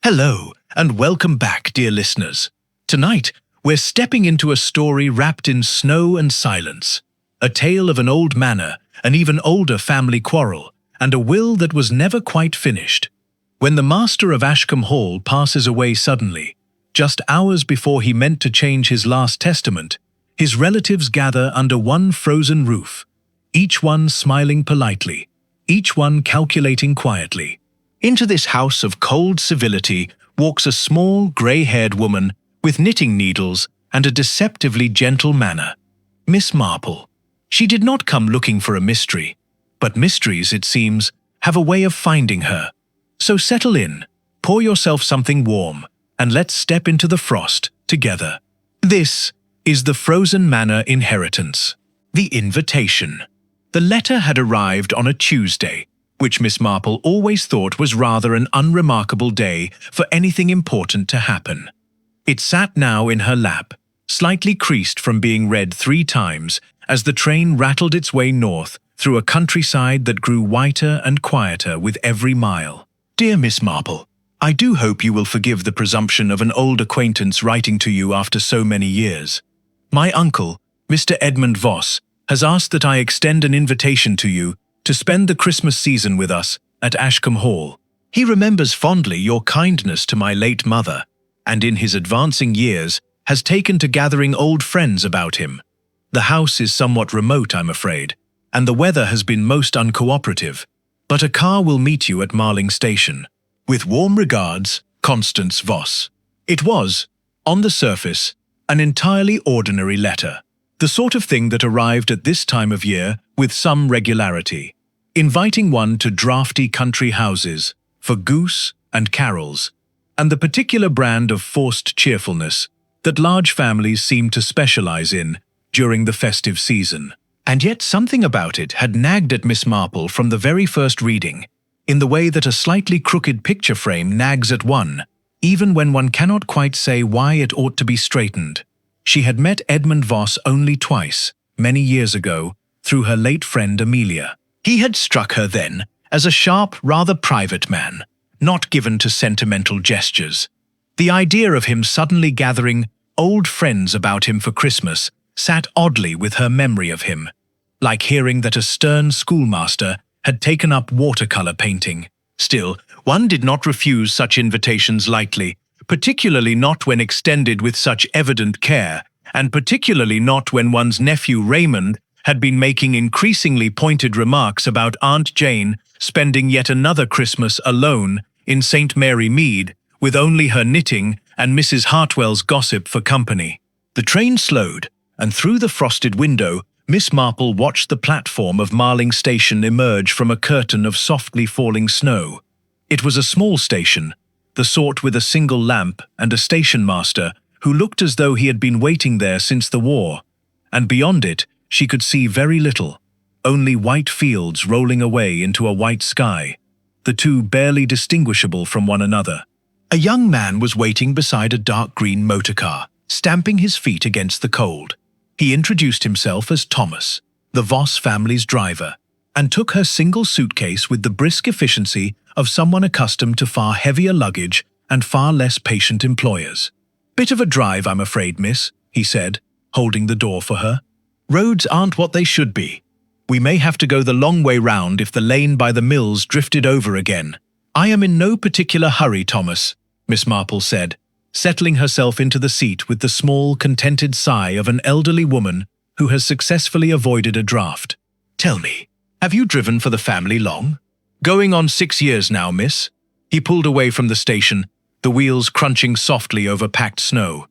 Hello, and welcome back, dear listeners. Tonight, we're stepping into a story wrapped in snow and silence. A tale of an old manor, an even older family quarrel, and a will that was never quite finished. When the master of Ashcombe Hall passes away suddenly, just hours before he meant to change his last testament, his relatives gather under one frozen roof, each one smiling politely, each one calculating quietly. Into this house of cold civility walks a small, grey-haired woman with knitting needles and a deceptively gentle manner. Miss Marple. She did not come looking for a mystery, but mysteries, it seems, have a way of finding her. So settle in, pour yourself something warm, and let's step into the frost together. This is the Frozen Manor Inheritance. The Invitation. The letter had arrived on a Tuesday, which Miss Marple always thought was rather an unremarkable day for anything important to happen. It sat now in her lap, slightly creased from being read 3 times as the train rattled its way north through a countryside that grew whiter and quieter with every mile. Dear Miss Marple, I do hope you will forgive the presumption of an old acquaintance writing to you after so many years. My uncle, Mr. Edmund Voss, has asked that I extend an invitation to you to spend the Christmas season with us at Ashcombe Hall. He remembers fondly your kindness to my late mother, and in his advancing years has taken to gathering old friends about him. The house is somewhat remote, I'm afraid, and the weather has been most uncooperative, but a car will meet you at Marling Station. With warm regards, Constance Voss. It was, on the surface, an entirely ordinary letter, the sort of thing that arrived at this time of year with some regularity, inviting one to draughty country houses for goose and carols, and the particular brand of forced cheerfulness that large families seem to specialize in during the festive season. And yet something about it had nagged at Miss Marple from the very first reading, in the way that a slightly crooked picture frame nags at one, even when one cannot quite say why it ought to be straightened. She had met Edmund Voss only twice, many years ago, through her late friend Amelia. He had struck her then as a sharp, rather private man, not given to sentimental gestures. The idea of him suddenly gathering old friends about him for Christmas sat oddly with her memory of him, like hearing that a stern schoolmaster had taken up watercolor painting. Still, one did not refuse such invitations lightly, particularly not when extended with such evident care, and particularly not when one's nephew Raymond had been making increasingly pointed remarks about Aunt Jane spending yet another Christmas alone in St. Mary Mead, with only her knitting and Mrs. Hartwell's gossip for company. The train slowed, and through the frosted window, Miss Marple watched the platform of Marling Station emerge from a curtain of softly falling snow. It was a small station, the sort with a single lamp and a station master who looked as though he had been waiting there since the war, and beyond it she could see very little, only white fields rolling away into a white sky, the two barely distinguishable from one another. A young man was waiting beside a dark green motor car, stamping his feet against the cold. He introduced himself as Thomas, the Voss family's driver, and took her single suitcase with the brisk efficiency of someone accustomed to far heavier luggage and far less patient employers. "Bit of a drive, I'm afraid, miss," he said, holding the door for her. "Roads aren't what they should be. We may have to go the long way round if the lane by the mills drifted over again." "I am in no particular hurry, Thomas," Miss Marple said, settling herself into the seat with the small, contented sigh of an elderly woman who has successfully avoided a draft. "Tell me, have you driven for the family long?" "Going on 6 years now, miss." He pulled away from the station, the wheels crunching softly over packed snow.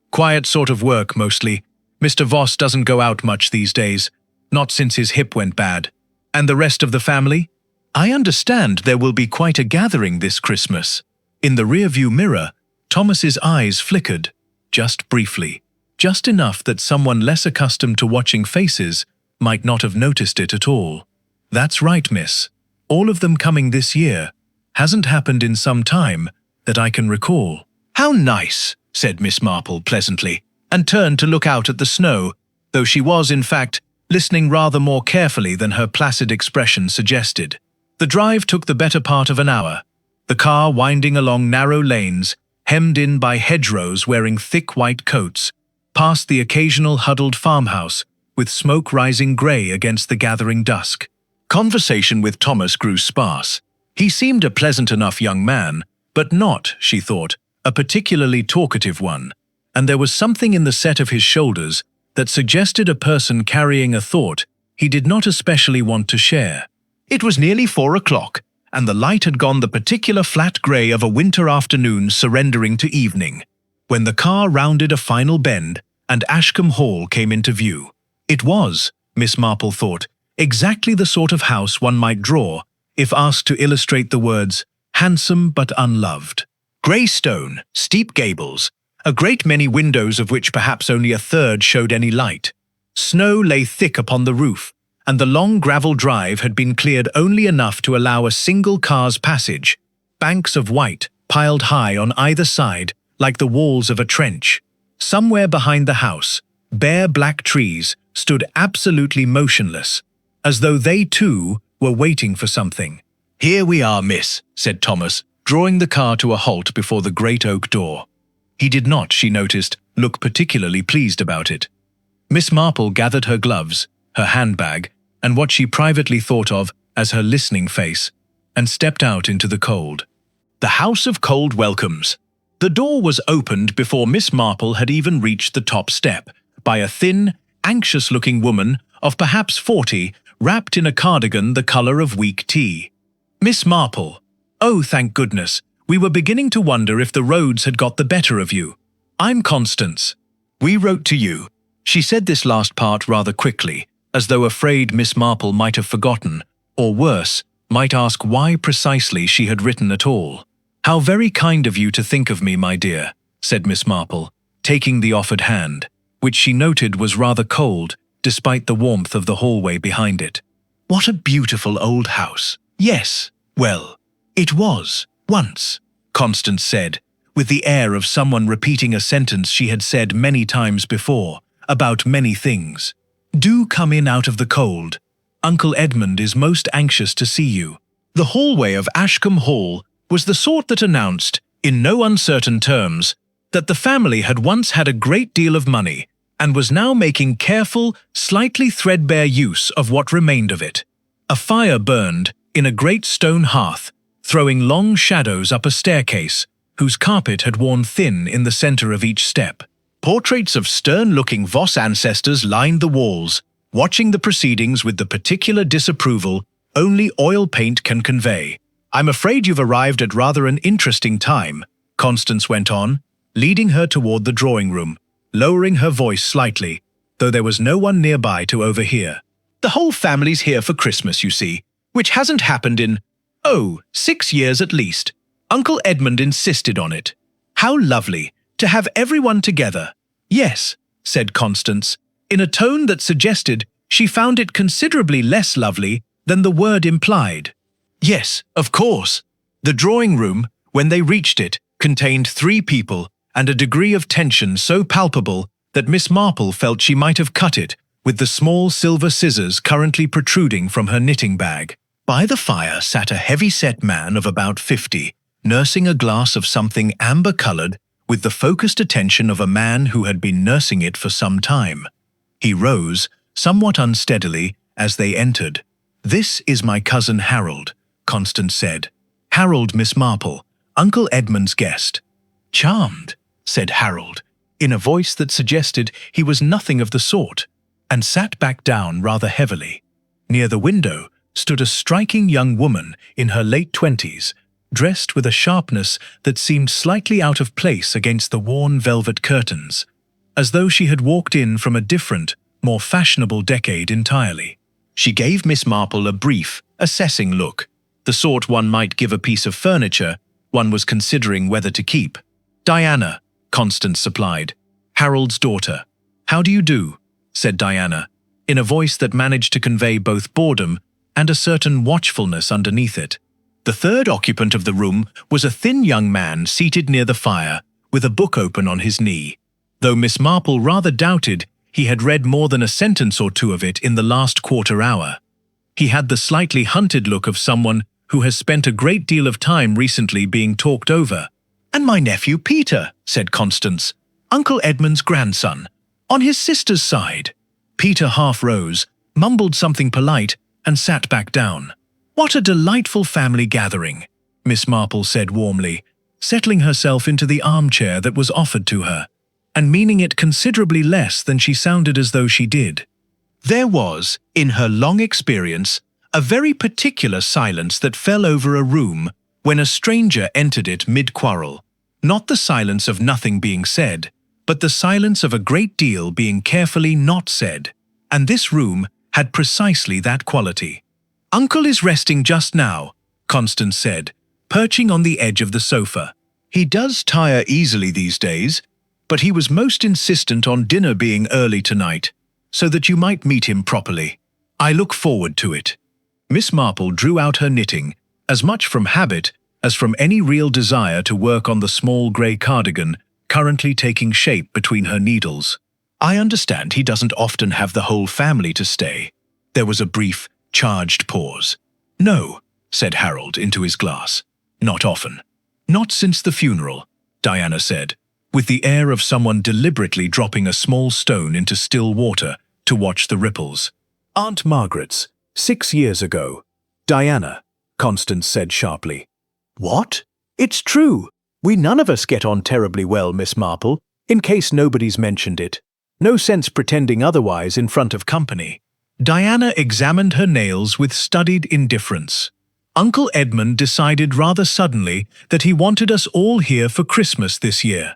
"Quiet sort of work, mostly. Mr. Voss doesn't go out much these days, not since his hip went bad. And the rest of the family? I understand there will be quite a gathering this Christmas." In the rearview mirror, Thomas's eyes flickered, just briefly, just enough that someone less accustomed to watching faces might not have noticed it at all. "That's right, miss. All of them coming this year. Hasn't happened in some time that I can recall." "How nice," said Miss Marple pleasantly, and turned to look out at the snow, though she was, in fact, listening rather more carefully than her placid expression suggested. The drive took the better part of an hour. the car winding along narrow lanes, hemmed in by hedgerows wearing thick white coats, past the occasional huddled farmhouse, with smoke rising grey against the gathering dusk. Conversation with Thomas grew sparse. He seemed a pleasant enough young man, but not, she thought, a particularly talkative one, and there was something in the set of his shoulders that suggested a person carrying a thought he did not especially want to share. It was nearly 4 o'clock, and the light had gone the particular flat grey of a winter afternoon surrendering to evening, when the car rounded a final bend and Ashcombe Hall came into view. It was, Miss Marple thought, exactly the sort of house one might draw if asked to illustrate the words, handsome but unloved. Grey stone, steep gables, a great many windows of which perhaps only a third showed any light. Snow lay thick upon the roof, and the long gravel drive had been cleared only enough to allow a single car's passage, banks of white piled high on either side like the walls of a trench. Somewhere behind the house, bare black trees stood absolutely motionless, as though they too were waiting for something. "Here we are, miss," said Thomas, drawing the car to a halt before the great oak door. He did not, she noticed, look particularly pleased about it. Miss Marple gathered her gloves, her handbag, and what she privately thought of as her listening face, and stepped out into the cold. The House of Cold Welcomes. The door was opened before Miss Marple had even reached the top step, by a thin, anxious-looking woman of perhaps 40, wrapped in a cardigan the colour of weak tea. "Miss Marple, oh, thank goodness, we were beginning to wonder if the roads had got the better of you. I'm Constance. We wrote to you." She said this last part rather quickly, as though afraid Miss Marple might have forgotten, or worse, might ask why precisely she had written at all. "How very kind of you to think of me, my dear," said Miss Marple, taking the offered hand, which she noted was rather cold, despite the warmth of the hallway behind it. "What a beautiful old house. Yes, well, it was, once," Constance said, with the air of someone repeating a sentence she had said many times before, about many things. "Do come in out of the cold. Uncle Edmund is most anxious to see you." The hallway of Ashcombe Hall was the sort that announced, in no uncertain terms, that the family had once had a great deal of money and was now making careful, slightly threadbare use of what remained of it. A fire burned in a great stone hearth, throwing long shadows up a staircase, whose carpet had worn thin in the centre of each step. Portraits of stern-looking Voss ancestors lined the walls, watching the proceedings with the particular disapproval only oil paint can convey. "I'm afraid you've arrived at rather an interesting time," Constance went on, leading her toward the drawing-room, lowering her voice slightly, though there was no one nearby to overhear. "The whole family's here for Christmas, you see, which hasn't happened in, 6 years at least. Uncle Edmund insisted on it. How lovely to have everyone together." "Yes," said Constance, in a tone that suggested she found it considerably less lovely than the word implied. "Yes, of course." The drawing-room, when they reached it, contained 3 people, and a degree of tension so palpable that Miss Marple felt she might have cut it with the small silver scissors currently protruding from her knitting bag. By the fire sat a heavy-set man of about 50, nursing a glass of something amber-coloured with the focused attention of a man who had been nursing it for some time. He rose, somewhat unsteadily, as they entered. "This is my cousin Harold," Constance said. "Harold, Miss Marple, Uncle Edmund's guest." "Charmed," said Harold, in a voice that suggested he was nothing of the sort, and sat back down rather heavily. Near the window stood a striking young woman in her late 20s, dressed with a sharpness that seemed slightly out of place against the worn velvet curtains, as though she had walked in from a different, more fashionable decade entirely. She gave Miss Marple a brief, assessing look, the sort one might give a piece of furniture one was considering whether to keep. "Diana," Constance supplied, "Harold's daughter." "How do you do?" said Diana, in a voice that managed to convey both boredom and a certain watchfulness underneath it. The third occupant of the room was a thin young man seated near the fire, with a book open on his knee, though Miss Marple rather doubted he had read more than a sentence or two of it in the last quarter hour. He had the slightly hunted look of someone who has spent a great deal of time recently being talked over. And my nephew Peter, said Constance, Uncle Edmund's grandson, on his sister's side. Peter half rose, mumbled something polite, and sat back down. What a delightful family gathering, Miss Marple said warmly, settling herself into the armchair that was offered to her, and meaning it considerably less than she sounded as though she did. There was, in her long experience, a very particular silence that fell over a room when a stranger entered it mid-quarrel. Not the silence of nothing being said, but the silence of a great deal being carefully not said. And this room had precisely that quality. Uncle is resting just now, Constance said, perching on the edge of the sofa. He does tire easily these days, but he was most insistent on dinner being early tonight, so that you might meet him properly. I look forward to it. Miss Marple drew out her knitting, as much from habit as from any real desire to work on the small grey cardigan currently taking shape between her needles. I understand he doesn't often have the whole family to stay. There was a brief, charged pause. No, said Harold into his glass. Not often. Not since the funeral, Diana said, with the air of someone deliberately dropping a small stone into still water to watch the ripples. Aunt Margaret's, 6 years ago. Diana, Constance said sharply. What? It's true. We none of us get on terribly well, Miss Marple, in case nobody's mentioned it. No sense pretending otherwise in front of company. Diana examined her nails with studied indifference. Uncle Edmund decided rather suddenly that he wanted us all here for Christmas this year.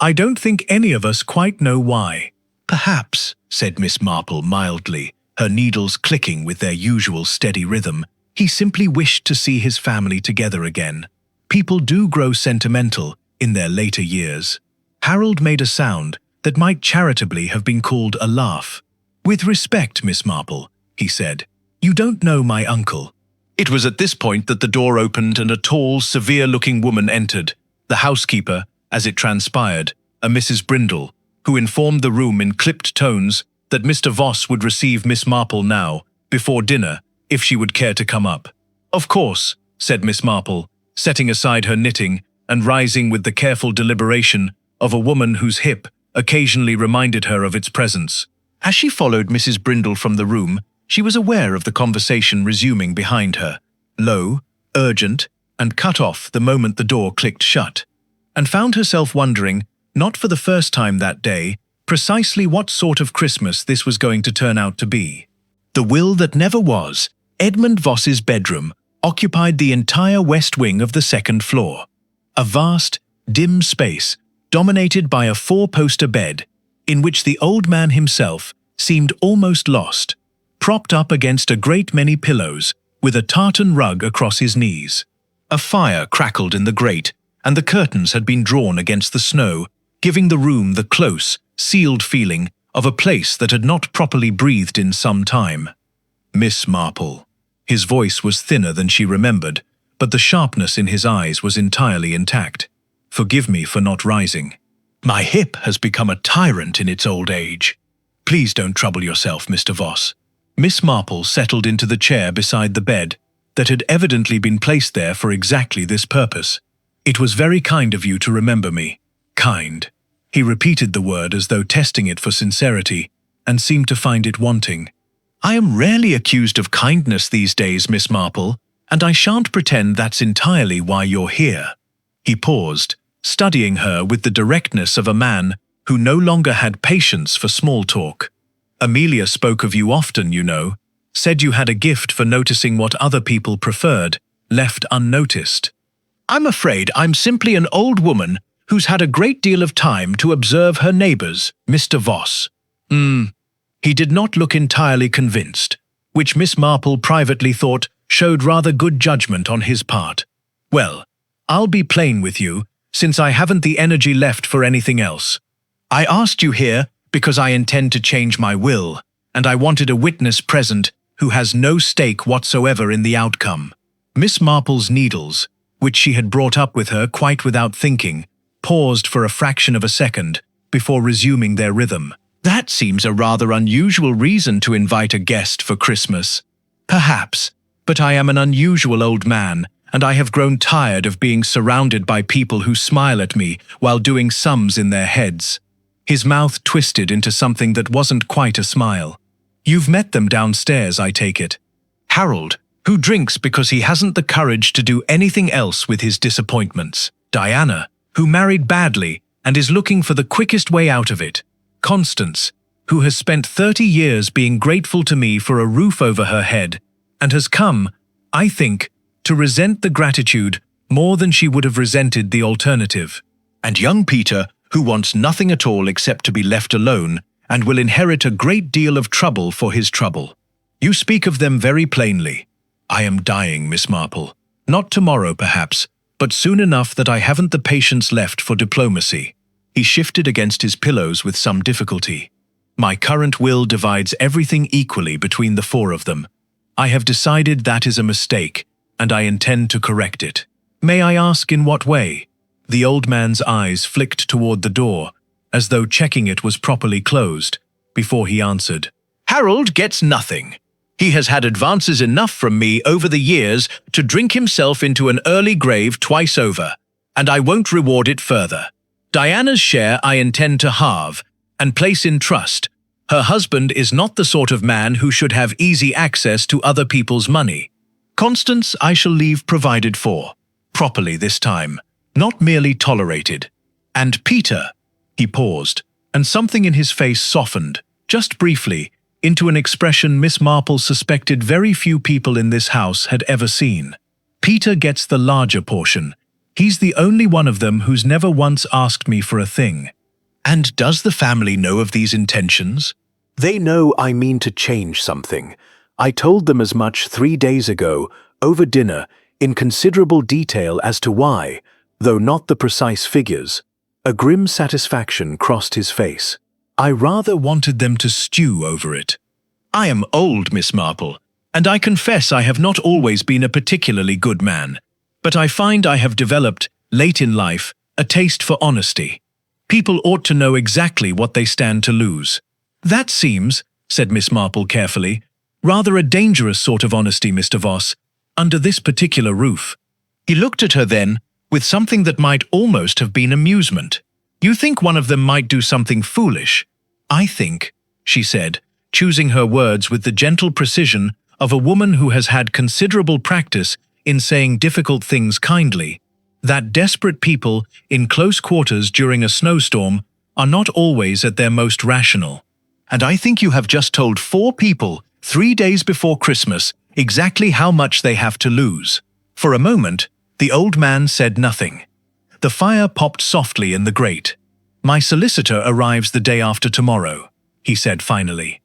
I don't think any of us quite know why. Perhaps, said Miss Marple mildly, her needles clicking with their usual steady rhythm, he simply wished to see his family together again. People do grow sentimental in their later years. Harold made a sound that might charitably have been called a laugh. With respect, Miss Marple, he said, you don't know my uncle. It was at this point that the door opened and a tall, severe-looking woman entered, the housekeeper, as it transpired, a Mrs. Brindle, who informed the room in clipped tones that Mr. Voss would receive Miss Marple now, before dinner, if she would care to come up. Of course, said Miss Marple, setting aside her knitting and rising with the careful deliberation of a woman whose hip occasionally reminded her of its presence. As she followed Mrs. Brindle from the room, she was aware of the conversation resuming behind her, low, urgent, and cut off the moment the door clicked shut, and found herself wondering, not for the first time that day, precisely what sort of Christmas this was going to turn out to be. The will that never was, Edmund Voss's bedroom, occupied the entire west wing of the second floor. A vast, dim space, dominated by a four-poster bed, in which the old man himself seemed almost lost, propped up against a great many pillows, with a tartan rug across his knees. A fire crackled in the grate, and the curtains had been drawn against the snow, giving the room the close, sealed feeling of a place that had not properly breathed in some time. Miss Marple. His voice was thinner than she remembered, but the sharpness in his eyes was entirely intact. Forgive me for not rising. My hip has become a tyrant in its old age. Please don't trouble yourself, Mr. Voss. Miss Marple settled into the chair beside the bed that had evidently been placed there for exactly this purpose. It was very kind of you to remember me. Kind. He repeated the word as though testing it for sincerity, and seemed to find it wanting. I am rarely accused of kindness these days, Miss Marple, and I shan't pretend that's entirely why you're here. He paused, studying her with the directness of a man who no longer had patience for small talk. Amelia spoke of you often, you know, said you had a gift for noticing what other people preferred, left unnoticed. I'm afraid I'm simply an old woman who's had a great deal of time to observe her neighbours, Mr. Voss. He did not look entirely convinced, which Miss Marple privately thought showed rather good judgment on his part. Well, I'll be plain with you, since I haven't the energy left for anything else. I asked you here because I intend to change my will, and I wanted a witness present who has no stake whatsoever in the outcome. Miss Marple's needles, which she had brought up with her quite without thinking, paused for a fraction of a second before resuming their rhythm. That seems a rather unusual reason to invite a guest for Christmas. Perhaps, But I am an unusual old man, and I have grown tired of being surrounded by people who smile at me while doing sums in their heads." His mouth twisted into something that wasn't quite a smile. "You've met them downstairs, I take it. Harold, who drinks because he hasn't the courage to do anything else with his disappointments. Diana, who married badly and is looking for the quickest way out of it. Constance, who has spent 30 years being grateful to me for a roof over her head, and has come, I think, to resent the gratitude more than she would have resented the alternative. And young Peter, who wants nothing at all except to be left alone, and will inherit a great deal of trouble for his trouble. You speak of them very plainly. I am dying, Miss Marple. Not tomorrow, perhaps, but soon enough that I haven't the patience left for diplomacy." He shifted against his pillows with some difficulty. "My current will divides everything equally between the four of them. I have decided that is a mistake, and I intend to correct it. May I ask in what way?" The old man's eyes flicked toward the door, as though checking it was properly closed, before he answered. "Harold gets nothing. He has had advances enough from me over the years to drink himself into an early grave twice over, and I won't reward it further. Diana's share I intend to halve and place in trust. Her husband is not the sort of man who should have easy access to other people's money. Constance I shall leave provided for, properly this time, not merely tolerated. And Peter," he paused, and something in his face softened, just briefly, into an expression Miss Marple suspected very few people in this house had ever seen. "Peter gets the larger portion. He's the only one of them who's never once asked me for a thing." "And does the family know of these intentions?" "They know I mean to change something. I told them as much 3 days ago, over dinner, in considerable detail as to why, though not the precise figures." A grim satisfaction crossed his face. "I rather wanted them to stew over it. I am old, Miss Marple, and I confess I have not always been a particularly good man, but I find I have developed, late in life, a taste for honesty. People ought to know exactly what they stand to lose." "That seems," said Miss Marple carefully, "rather a dangerous sort of honesty, Mr. Voss, under this particular roof." He looked at her then, with something that might almost have been amusement. "You think one of them might do something foolish?" "I think," she said, choosing her words with the gentle precision of a woman who has had considerable practice in saying difficult things kindly, "that desperate people in close quarters during a snowstorm are not always at their most rational. And I think you have just told 4 people 3 days before Christmas exactly how much they have to lose." For a moment, the old man said nothing. The fire popped softly in the grate. "My solicitor arrives the day after tomorrow," he said finally.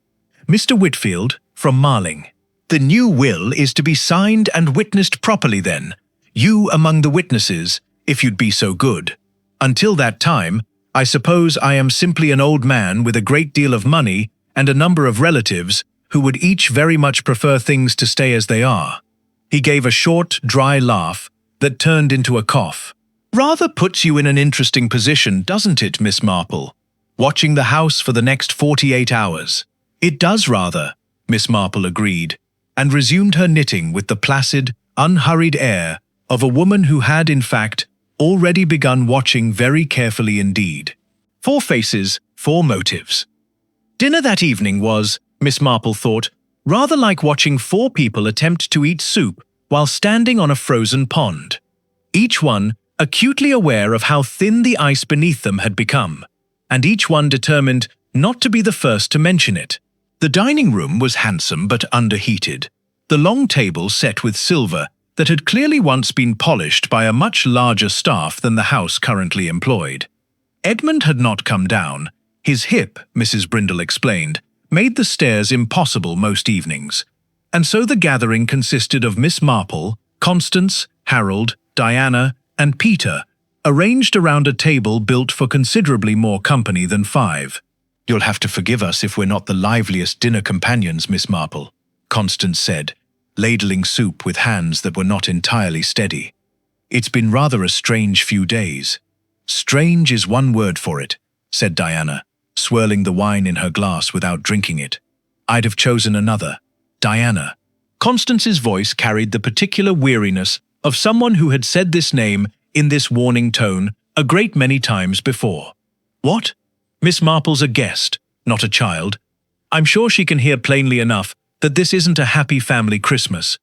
"Mr. Whitfield, from Marling. The new will is to be signed and witnessed properly then, you among the witnesses, if you'd be so good. Until that time, I suppose I am simply an old man with a great deal of money and a number of relatives who would each very much prefer things to stay as they are." He gave a short, dry laugh that turned into a cough. "Rather puts you in an interesting position, doesn't it, Miss Marple? Watching the house for the next 48 hours. "It does rather," Miss Marple agreed, and resumed her knitting with the placid, unhurried air of a woman who had, in fact, already begun watching very carefully indeed. 4 faces, 4 motives. Dinner that evening was, Miss Marple thought, rather like watching 4 people attempt to eat soup while standing on a frozen pond, each one acutely aware of how thin the ice beneath them had become, and each one determined not to be the first to mention it. The dining room was handsome but underheated, the long table set with silver that had clearly once been polished by a much larger staff than the house currently employed. Edmund had not come down. His hip, Mrs. Brindle explained, made the stairs impossible most evenings, and so the gathering consisted of Miss Marple, Constance, Harold, Diana, and Peter, arranged around a table built for considerably more company than 5. "You'll have to forgive us if we're not the liveliest dinner companions, Miss Marple," Constance said, ladling soup with hands that were not entirely steady. "It's been rather a strange few days." "Strange is one word for it," said Diana, swirling the wine in her glass without drinking it. "I'd have chosen another. Diana, Constance's voice carried the particular weariness of someone who had said this name in this warning tone a great many times before. What? Miss Marple's a guest, not a child. I'm sure she can hear plainly enough that this isn't a happy family Christmas.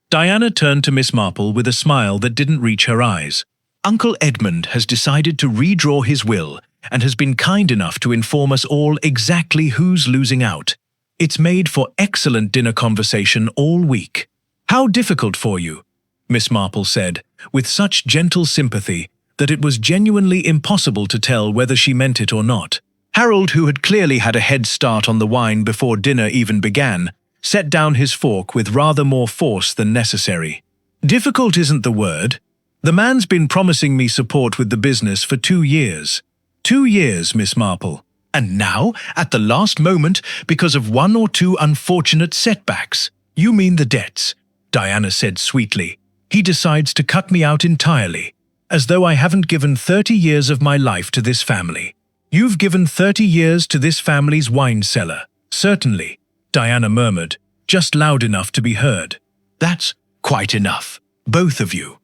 Diana turned to Miss Marple with a smile that didn't reach her eyes. Uncle Edmund has decided to redraw his will and has been kind enough to inform us all exactly who's losing out. It's made for excellent dinner conversation all week. How difficult for you, Miss Marple said, with such gentle sympathy that it was genuinely impossible to tell whether she meant it or not. Harold, who had clearly had a head start on the wine before dinner even began, set down his fork with rather more force than necessary. Difficult isn't the word. The man's been promising me support with the business for 2 years. 2 years, Miss Marple. And now, at the last moment, because of 1 or 2 unfortunate setbacks. You mean the debts, Diana said sweetly. He decides to cut me out entirely, as though I haven't given 30 years of my life to this family. You've given 30 years to this family's wine cellar. Certainly, Diana murmured, just loud enough to be heard. That's quite enough, both of you.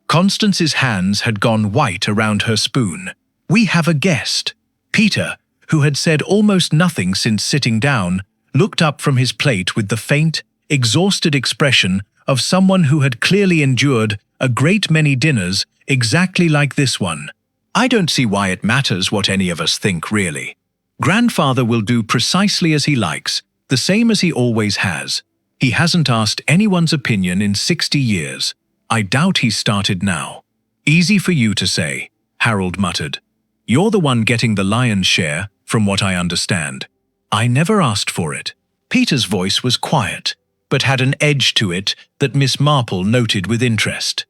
Constance's hands had gone white around her spoon. We have a guest. Peter, who had said almost nothing since sitting down, looked up from his plate with the faint, exhausted expression of someone who had clearly endured a great many dinners exactly like this one. I don't see why it matters what any of us think, really. Grandfather will do precisely as he likes, the same as he always has. He hasn't asked anyone's opinion in 60 years. I doubt he's started now. Easy for you to say, Harold muttered. You're the one getting the lion's share, from what I understand. I never asked for it. Peter's voice was quiet, but had an edge to it that Miss Marple noted with interest.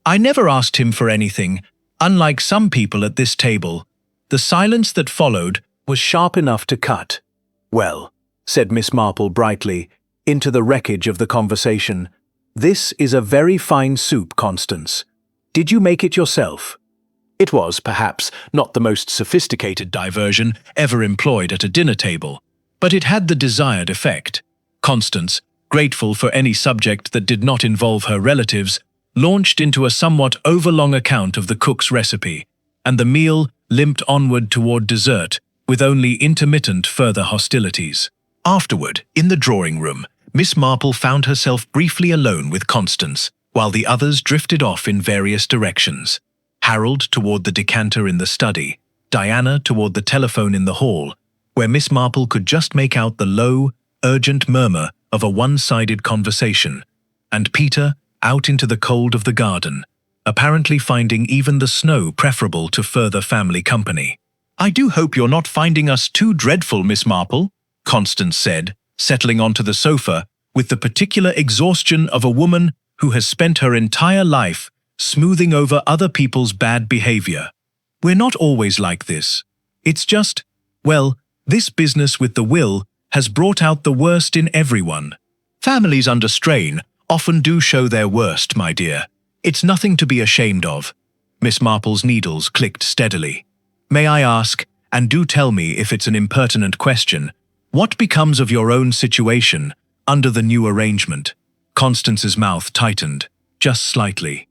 I never asked him for anything, unlike some people at this table. The silence that followed was sharp enough to cut. Well, said Miss Marple brightly, into the wreckage of the conversation, this is a very fine soup, Constance. Did you make it yourself? It was, perhaps, not the most sophisticated diversion ever employed at a dinner table, but it had the desired effect. Constance, grateful for any subject that did not involve her relatives, launched into a somewhat overlong account of the cook's recipe, and the meal limped onward toward dessert, with only intermittent further hostilities. Afterward, in the drawing room, Miss Marple found herself briefly alone with Constance, while the others drifted off in various directions. Harold toward the decanter in the study, Diana toward the telephone in the hall, where Miss Marple could just make out the low, urgent murmur of a one-sided conversation, and Peter out into the cold of the garden, apparently finding even the snow preferable to further family company. I do hope you're not finding us too dreadful, Miss Marple, Constance said, settling onto the sofa with the particular exhaustion of a woman who has spent her entire life smoothing over other people's bad behavior. We're not always like this. It's just, well, this business with the will has brought out the worst in everyone. Families under strain often do show their worst, my dear. It's nothing to be ashamed of. Miss Marple's needles clicked steadily. May I ask, and do tell me if it's an impertinent question, what becomes of your own situation under the new arrangement? Constance's mouth tightened, just slightly.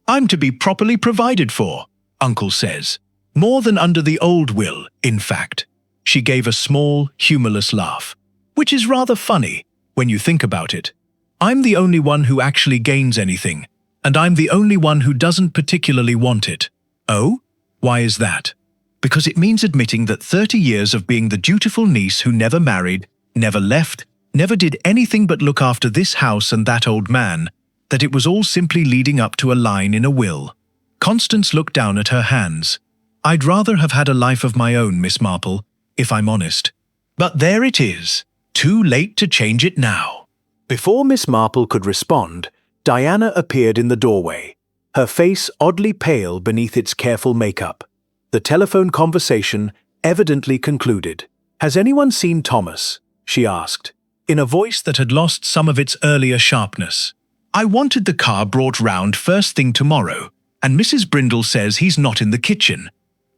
I'm to be properly provided for, Uncle says. More than under the old will, in fact. She gave a small, humorless laugh, which is rather funny when you think about it. I'm the only one who actually gains anything, and I'm the only one who doesn't particularly want it. Oh? Why is that? Because it means admitting that 30 years of being the dutiful niece who never married, never left, never did anything but look after this house and that old man, that it was all simply leading up to a line in a will. Constance looked down at her hands. I'd rather have had a life of my own, Miss Marple, if I'm honest. But there it is. Too late to change it now. Before Miss Marple could respond, Diana appeared in the doorway, her face oddly pale beneath its careful makeup. The telephone conversation evidently concluded. Has anyone seen Thomas? She asked, in a voice that had lost some of its earlier sharpness. I wanted the car brought round first thing tomorrow, and Mrs. Brindle says he's not in the kitchen.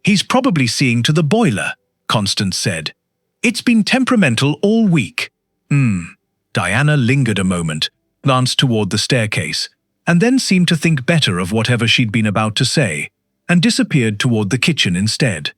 He's probably seeing to the boiler, Constance said. It's been temperamental all week. Diana lingered a moment, glanced toward the staircase, and then seemed to think better of whatever she'd been about to say, and disappeared toward the kitchen instead.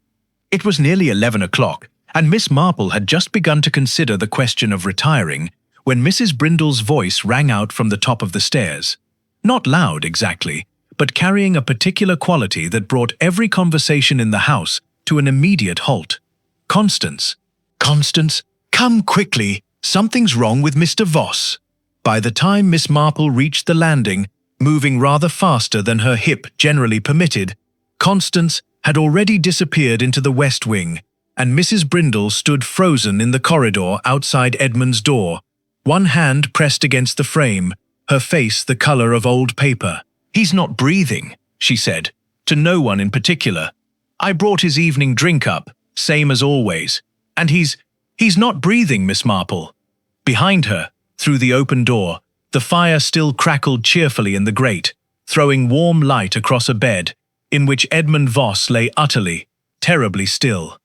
It was nearly 11 o'clock, and Miss Marple had just begun to consider the question of retiring when Mrs. Brindle's voice rang out from the top of the stairs. Not loud exactly, but carrying a particular quality that brought every conversation in the house to an immediate halt. "Constance! Constance! Come quickly! Something's wrong with Mr. Voss." By the time Miss Marple reached the landing, moving rather faster than her hip generally permitted, Constance had already disappeared into the west wing, and Mrs. Brindle stood frozen in the corridor outside Edmund's door, one hand pressed against the frame, her face the color of old paper. "He's not breathing," she said, to no one in particular. "I brought his evening drink up, same as always, and he's not breathing, Miss Marple." Behind her, through the open door, the fire still crackled cheerfully in the grate, throwing warm light across a bed in which Edmund Voss lay utterly, terribly still.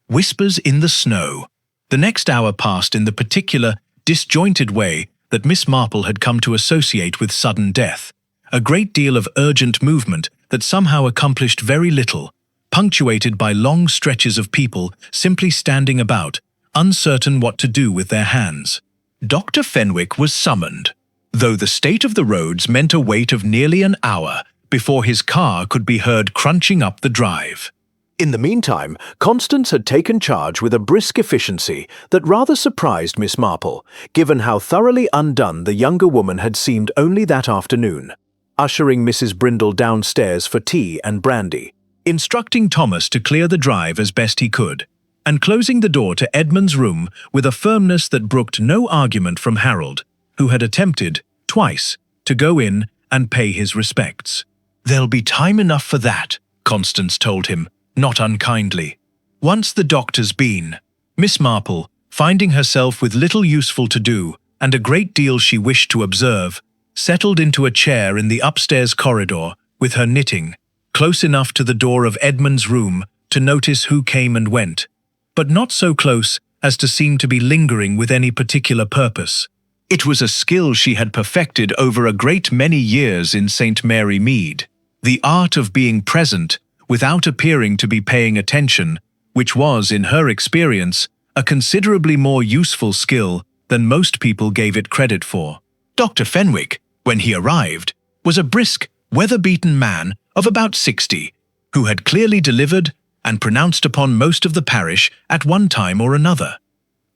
Whispers in the snow. The next hour passed in the particular, disjointed way that Miss Marple had come to associate with sudden death, a great deal of urgent movement that somehow accomplished very little, punctuated by long stretches of people simply standing about, uncertain what to do with their hands. Dr. Fenwick was summoned, though the state of the roads meant a wait of nearly an hour before his car could be heard crunching up the drive. In the meantime, Constance had taken charge with a brisk efficiency that rather surprised Miss Marple, given how thoroughly undone the younger woman had seemed only that afternoon, ushering Mrs. Brindle downstairs for tea and brandy, instructing Thomas to clear the drive as best he could, and closing the door to Edmund's room with a firmness that brooked no argument from Harold, who had attempted, twice, to go in and pay his respects. "There'll be time enough for that," Constance told him, not unkindly. Once the doctor's been. Miss Marple, finding herself with little useful to do and a great deal she wished to observe, settled into a chair in the upstairs corridor with her knitting, close enough to the door of Edmund's room to notice who came and went, but not so close as to seem to be lingering with any particular purpose. It was a skill she had perfected over a great many years in St. Mary Mead, the art of being present without appearing to be paying attention, which was, in her experience, a considerably more useful skill than most people gave it credit for. Dr. Fenwick, when he arrived, was a brisk, weather-beaten man of about 60, who had clearly delivered and pronounced upon most of the parish at one time or another.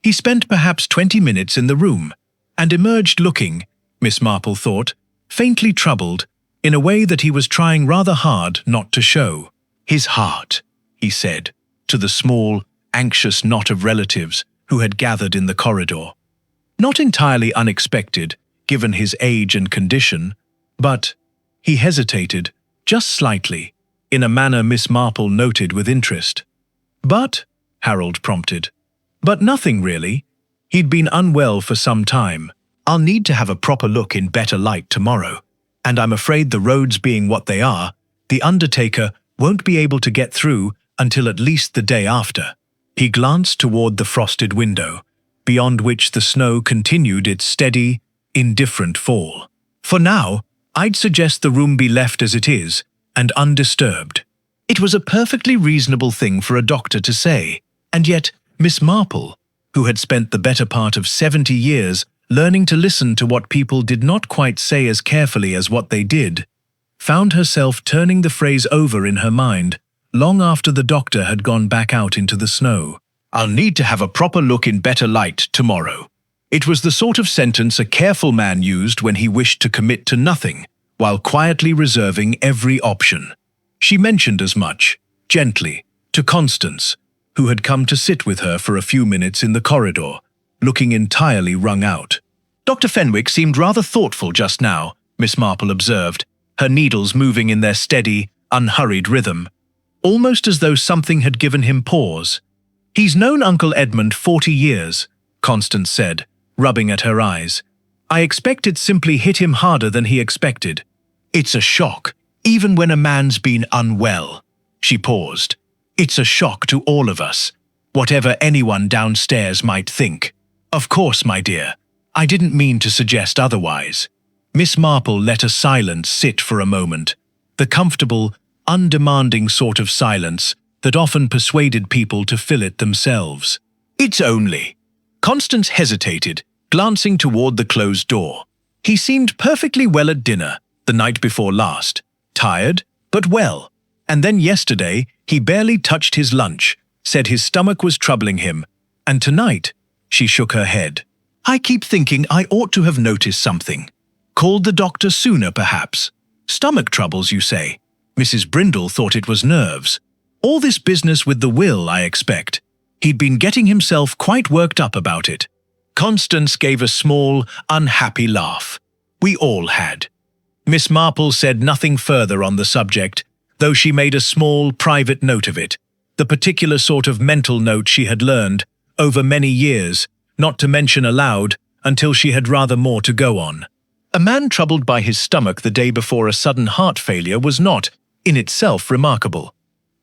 He spent perhaps 20 minutes in the room, and emerged looking, Miss Marple thought, faintly troubled, in a way that he was trying rather hard not to show. "His heart," he said, to the small, anxious knot of relatives who had gathered in the corridor. Not entirely unexpected, given his age and condition, but he hesitated, just slightly, in a manner Miss Marple noted with interest. "But," Harold prompted. "But nothing really. He'd been unwell for some time. I'll need to have a proper look in better light tomorrow, and I'm afraid the roads being what they are, the undertaker won't be able to get through until at least the day after." He glanced toward the frosted window, beyond which the snow continued its steady, indifferent fall. "For now, I'd suggest the room be left as it is, and undisturbed." It was a perfectly reasonable thing for a doctor to say, and yet Miss Marple, who had spent the better part of 70 years learning to listen to what people did not quite say as carefully as what they did, found herself turning the phrase over in her mind long after the doctor had gone back out into the snow. "I'll need to have a proper look in better light tomorrow." It was the sort of sentence a careful man used when he wished to commit to nothing, while quietly reserving every option. She mentioned as much, gently, to Constance, who had come to sit with her for a few minutes in the corridor, looking entirely wrung out. "Dr. Fenwick seemed rather thoughtful just now," Miss Marple observed, her needles moving in their steady, unhurried rhythm, almost as though something had given him pause. "He's known Uncle Edmund 40 years, Constance said, rubbing at her eyes. "I expect it simply hit him harder than he expected. It's a shock, even when a man's been unwell." She paused. "It's a shock to all of us, whatever anyone downstairs might think." "Of course, my dear. I didn't mean to suggest otherwise," Miss Marple let a silence sit for a moment, the comfortable, undemanding sort of silence that often persuaded people to fill it themselves. "It's only—" Constance hesitated, glancing toward the closed door. He seemed perfectly well at dinner, the night before last. Tired, but well. And then yesterday, he barely touched his lunch, said his stomach was troubling him. And tonight, she shook her head. "I keep thinking I ought to have noticed something. Called the doctor sooner, perhaps. Stomach troubles, you say?" Mrs. Brindle thought it was nerves. "All this business with the will, I expect." He'd been getting himself quite worked up about it. Constance gave a small, unhappy laugh. We all had. Miss Marple said nothing further on the subject, though she made a small, private note of it, the particular sort of mental note she had learned, over many years, not to mention aloud, until she had rather more to go on. A man troubled by his stomach the day before a sudden heart failure was not, in itself, remarkable.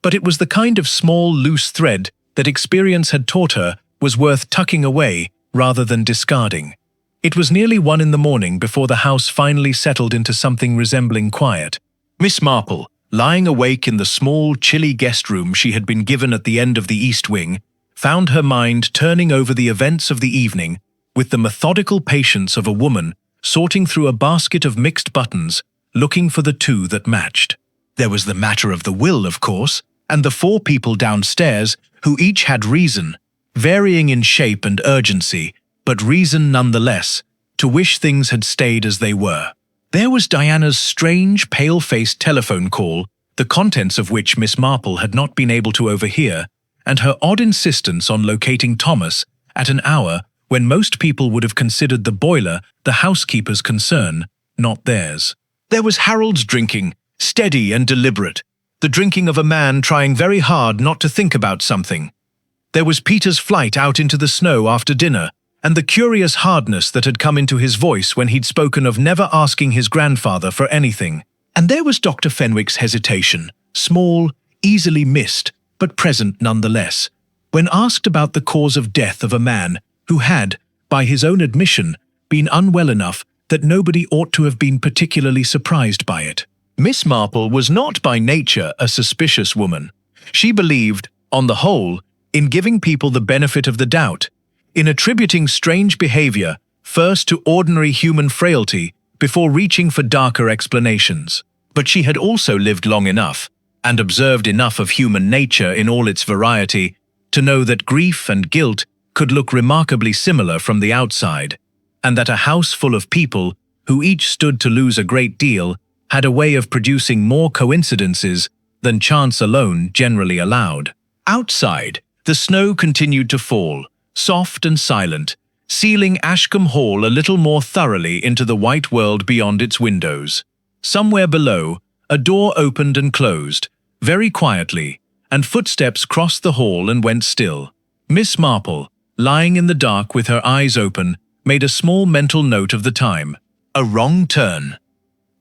But it was the kind of small, loose thread that experience had taught her was worth tucking away rather than discarding. It was nearly 1 in the morning before the house finally settled into something resembling quiet. Miss Marple, lying awake in the small, chilly guest room she had been given at the end of the east wing, found her mind turning over the events of the evening with the methodical patience of a woman sorting through a basket of mixed buttons, looking for the two that matched. There was the matter of the will, of course, and the 4 people downstairs who each had reason, varying in shape and urgency, but reason nonetheless, to wish things had stayed as they were. There was Diana's strange, pale-faced telephone call, the contents of which Miss Marple had not been able to overhear, and her odd insistence on locating Thomas at an hour when most people would have considered the boiler the housekeeper's concern, not theirs. There was Harold's drinking, steady and deliberate, the drinking of a man trying very hard not to think about something. There was Peter's flight out into the snow after dinner, and the curious hardness that had come into his voice when he'd spoken of never asking his grandfather for anything. And there was Dr. Fenwick's hesitation, small, easily missed, but present nonetheless, when asked about the cause of death of a man who had, by his own admission, been unwell enough that nobody ought to have been particularly surprised by it. Miss Marple was not by nature a suspicious woman. She believed, on the whole, in giving people the benefit of the doubt, in attributing strange behavior first to ordinary human frailty before reaching for darker explanations. But she had also lived long enough, and observed enough of human nature in all its variety, to know that grief and guilt could look remarkably similar from the outside, and that a house full of people, who each stood to lose a great deal, had a way of producing more coincidences than chance alone generally allowed. Outside, the snow continued to fall, soft and silent, sealing Ashcombe Hall a little more thoroughly into the white world beyond its windows. Somewhere below, a door opened and closed, very quietly, and footsteps crossed the hall and went still. Miss Marple, lying in the dark with her eyes open, made a small mental note of the time. A wrong turn.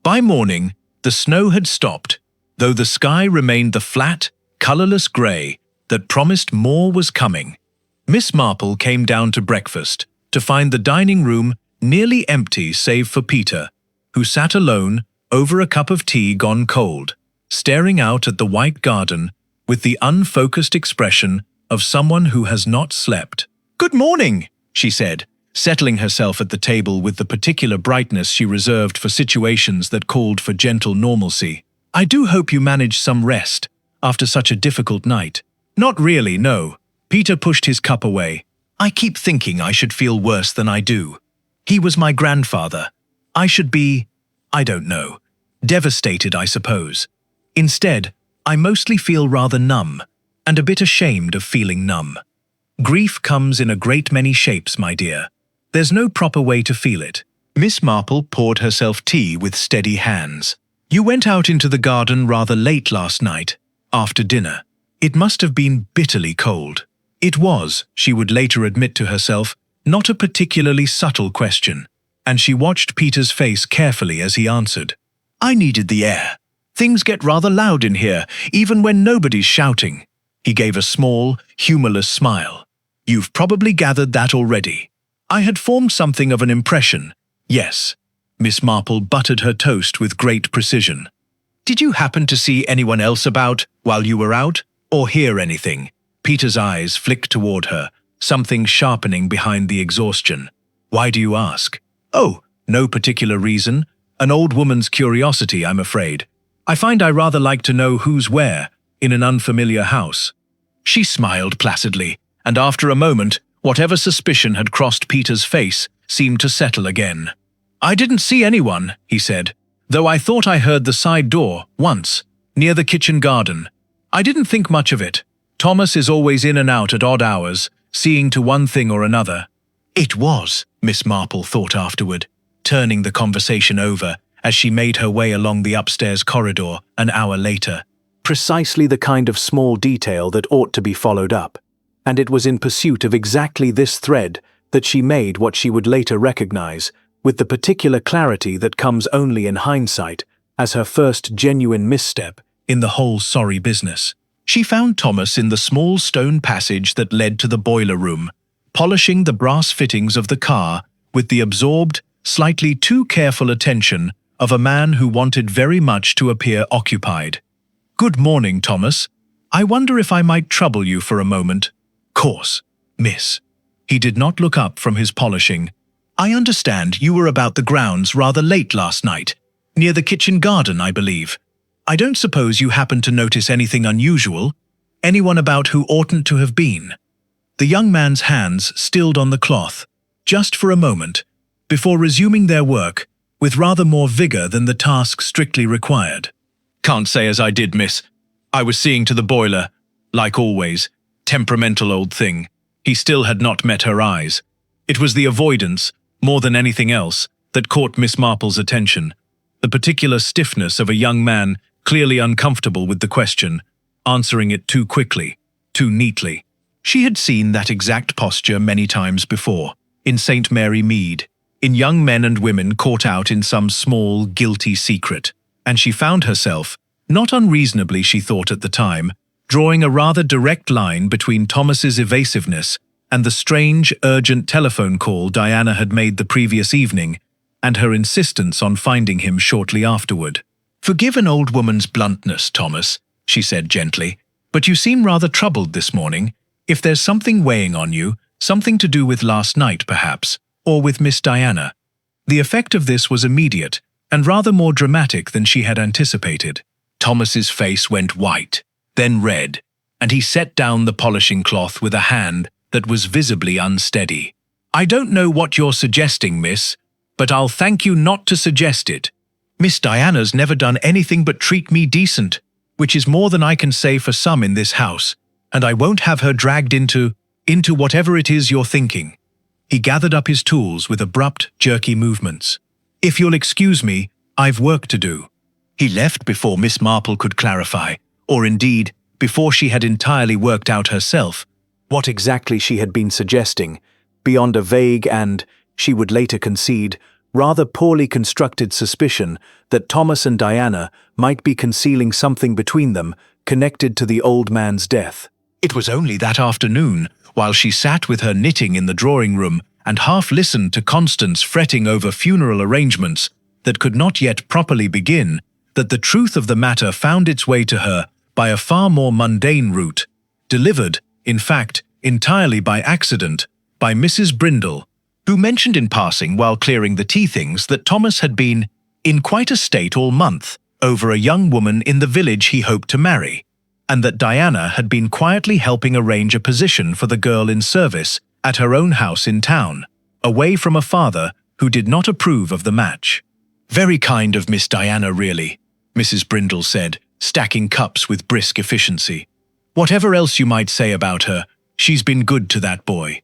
By morning, the snow had stopped, though the sky remained the flat, colourless grey that promised more was coming. Miss Marple came down to breakfast, to find the dining room nearly empty save for Peter, who sat alone over a cup of tea gone cold, staring out at the white garden with the unfocused expression of someone who has not slept. "Good morning," she said, settling herself at the table with the particular brightness she reserved for situations that called for gentle normalcy. "I do hope you managed some rest after such a difficult night." "Not really, no." Peter pushed his cup away. "I keep thinking I should feel worse than I do. He was my grandfather. I should be, I don't know, devastated, I suppose. Instead, I mostly feel rather numb, and a bit ashamed of feeling numb. Grief comes in a great many shapes, my dear. There's no proper way to feel it." Miss Marple poured herself tea with steady hands. "You went out into the garden rather late last night, after dinner. It must have been bitterly cold." It was, she would later admit to herself, not a particularly subtle question, and she watched Peter's face carefully as he answered. "I needed the air. Things get rather loud in here, even when nobody's shouting." He gave a small, humourless smile. "You've probably gathered that already." "I had formed something of an impression, yes." Miss Marple buttered her toast with great precision. "Did you happen to see anyone else about while you were out, or hear anything?" Peter's eyes flicked toward her, something sharpening behind the exhaustion. "Why do you ask?" "Oh, no particular reason. An old woman's curiosity, I'm afraid. I find I rather like to know who's where, in an unfamiliar house." She smiled placidly, and after a moment, whatever suspicion had crossed Peter's face seemed to settle again. "I didn't see anyone," he said, "though I thought I heard the side door, once, near the kitchen garden. I didn't think much of it. Thomas is always in and out at odd hours, seeing to one thing or another." "It was," Miss Marple thought afterward, turning the conversation over as she made her way along the upstairs corridor an hour later. Precisely the kind of small detail that ought to be followed up, and it was in pursuit of exactly this thread that she made what she would later recognize, with the particular clarity that comes only in hindsight, as her first genuine misstep in the whole sorry business. She found Thomas in the small stone passage that led to the boiler room, polishing the brass fittings of the car with the absorbed, slightly too careful attention of a man who wanted very much to appear occupied. "Good morning, Thomas. I wonder if I might trouble you for a moment." "Course, miss." He did not look up from his polishing. "I understand you were about the grounds rather late last night, near the kitchen garden, I believe. I don't suppose you happened to notice anything unusual? Anyone about who oughtn't to have been?" The young man's hands stilled on the cloth, just for a moment, before resuming their work with rather more vigor than the task strictly required. "Can't say as I did, miss. I was seeing to the boiler, like always. Temperamental old thing." He still had not met her eyes. It was the avoidance, more than anything else, that caught Miss Marple's attention. The particular stiffness of a young man clearly uncomfortable with the question, answering it too quickly, too neatly. She had seen that exact posture many times before, in St. Mary Mead, in young men and women caught out in some small, guilty secret, and she found herself, not unreasonably she thought at the time, drawing a rather direct line between Thomas's evasiveness and the strange, urgent telephone call Diana had made the previous evening, and her insistence on finding him shortly afterward. "Forgive an old woman's bluntness, Thomas," she said gently, "but you seem rather troubled this morning. If there's something weighing on you, something to do with last night, perhaps, or with Miss Diana." The effect of this was immediate, and rather more dramatic than she had anticipated. Thomas's face went white, then red, and he set down the polishing cloth with a hand that was visibly unsteady. "I don't know what you're suggesting, miss, but I'll thank you not to suggest it. Miss Diana's never done anything but treat me decent, which is more than I can say for some in this house, and I won't have her dragged into whatever it is you're thinking." He gathered up his tools with abrupt, jerky movements. "If you'll excuse me, I've work to do." He left before Miss Marple could clarify, or indeed, before she had entirely worked out herself what exactly she had been suggesting, beyond a vague and, she would later concede, rather poorly constructed suspicion that Thomas and Diana might be concealing something between them connected to the old man's death. It was only that afternoon, while she sat with her knitting in the drawing room and half listened to Constance fretting over funeral arrangements that could not yet properly begin, that the truth of the matter found its way to her by a far more mundane route, delivered, in fact, entirely by accident, by Mrs. Brindle, who mentioned in passing while clearing the tea things that Thomas had been in quite a state all month over a young woman in the village he hoped to marry, and that Diana had been quietly helping arrange a position for the girl in service at her own house in town, away from a father who did not approve of the match. "Very kind of Miss Diana, really," Mrs. Brindle said, stacking cups with brisk efficiency. "Whatever else you might say about her, she's been good to that boy.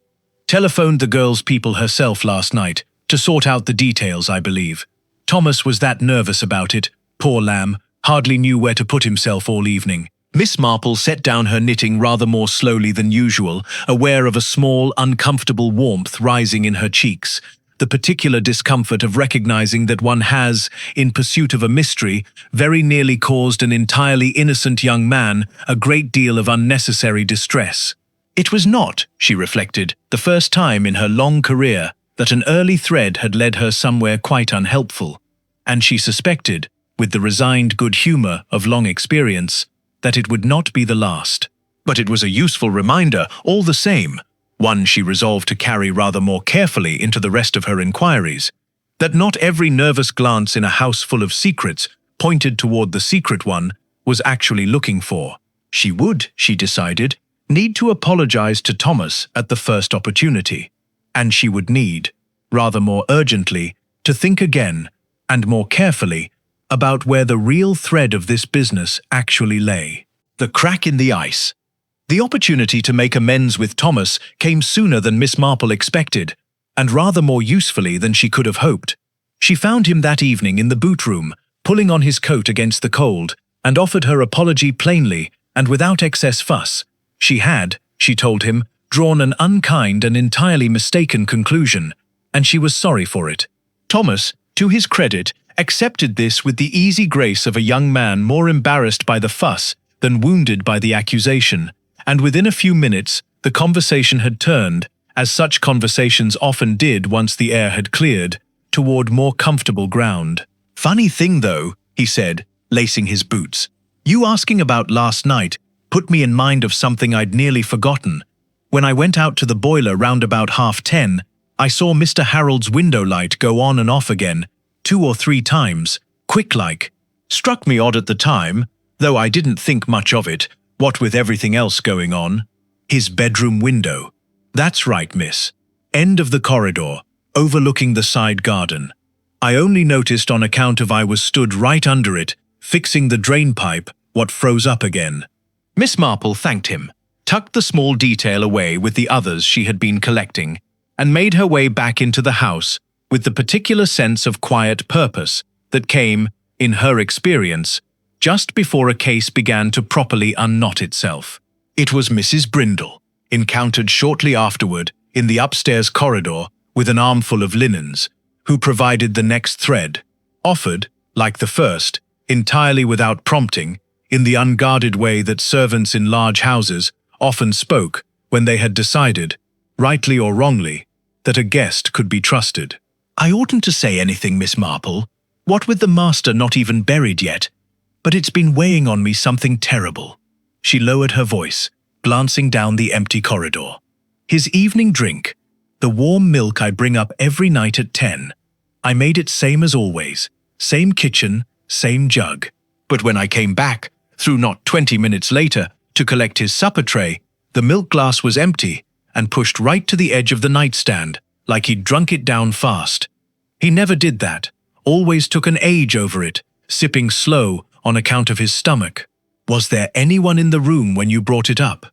Telephoned the girl's people herself last night to sort out the details, I believe. Thomas was that nervous about it, poor lamb, hardly knew where to put himself all evening." Miss Marple set down her knitting rather more slowly than usual, aware of a small, uncomfortable warmth rising in her cheeks, the particular discomfort of recognizing that one has, in pursuit of a mystery, very nearly caused an entirely innocent young man a great deal of unnecessary distress. It was not, she reflected, the first time in her long career that an early thread had led her somewhere quite unhelpful, and she suspected, with the resigned good humor of long experience, that it would not be the last. But it was a useful reminder all the same, one she resolved to carry rather more carefully into the rest of her inquiries, that not every nervous glance in a house full of secrets pointed toward the secret one was actually looking for. She would, she decided, need to apologize to Thomas at the first opportunity, and she would need, rather more urgently, to think again, and more carefully, about where the real thread of this business actually lay. The crack in the ice. The opportunity to make amends with Thomas came sooner than Miss Marple expected, and rather more usefully than she could have hoped. She found him that evening in the boot room, pulling on his coat against the cold, and offered her apology plainly and without excess fuss. She had, she told him, drawn an unkind and entirely mistaken conclusion, and she was sorry for it. Thomas, to his credit, accepted this with the easy grace of a young man more embarrassed by the fuss than wounded by the accusation, and within a few minutes the conversation had turned, as such conversations often did once the air had cleared, toward more comfortable ground. "Funny thing, though," he said, lacing his boots. "You asking about last night put me in mind of something I'd nearly forgotten. When I went out to the boiler round about 10:30, I saw Mr. Harold's window light go on and off again, 2 or 3 times, quick-like. Struck me odd at the time, though I didn't think much of it, what with everything else going on. His bedroom window. That's right, miss. End of the corridor, overlooking the side garden. I only noticed on account of I was stood right under it, fixing the drain pipe, what froze up again." Miss Marple thanked him, tucked the small detail away with the others she had been collecting, and made her way back into the house with the particular sense of quiet purpose that came, in her experience, just before a case began to properly unknot itself. It was Mrs. Brindle, encountered shortly afterward in the upstairs corridor with an armful of linens, who provided the next thread, offered, like the first, entirely without prompting, in the unguarded way that servants in large houses often spoke when they had decided, rightly or wrongly, that a guest could be trusted. "I oughtn't to say anything, Miss Marple, what with the master not even buried yet, but it's been weighing on me something terrible." She lowered her voice, glancing down the empty corridor. "His evening drink, the warm milk I bring up every night at 10. I made it same as always, same kitchen, same jug. But when I came back, through not 20 minutes later, to collect his supper tray, the milk glass was empty and pushed right to the edge of the nightstand, like he'd drunk it down fast. He never did that, always took an age over it, sipping slow on account of his stomach. Was there anyone in the room when you brought it up?"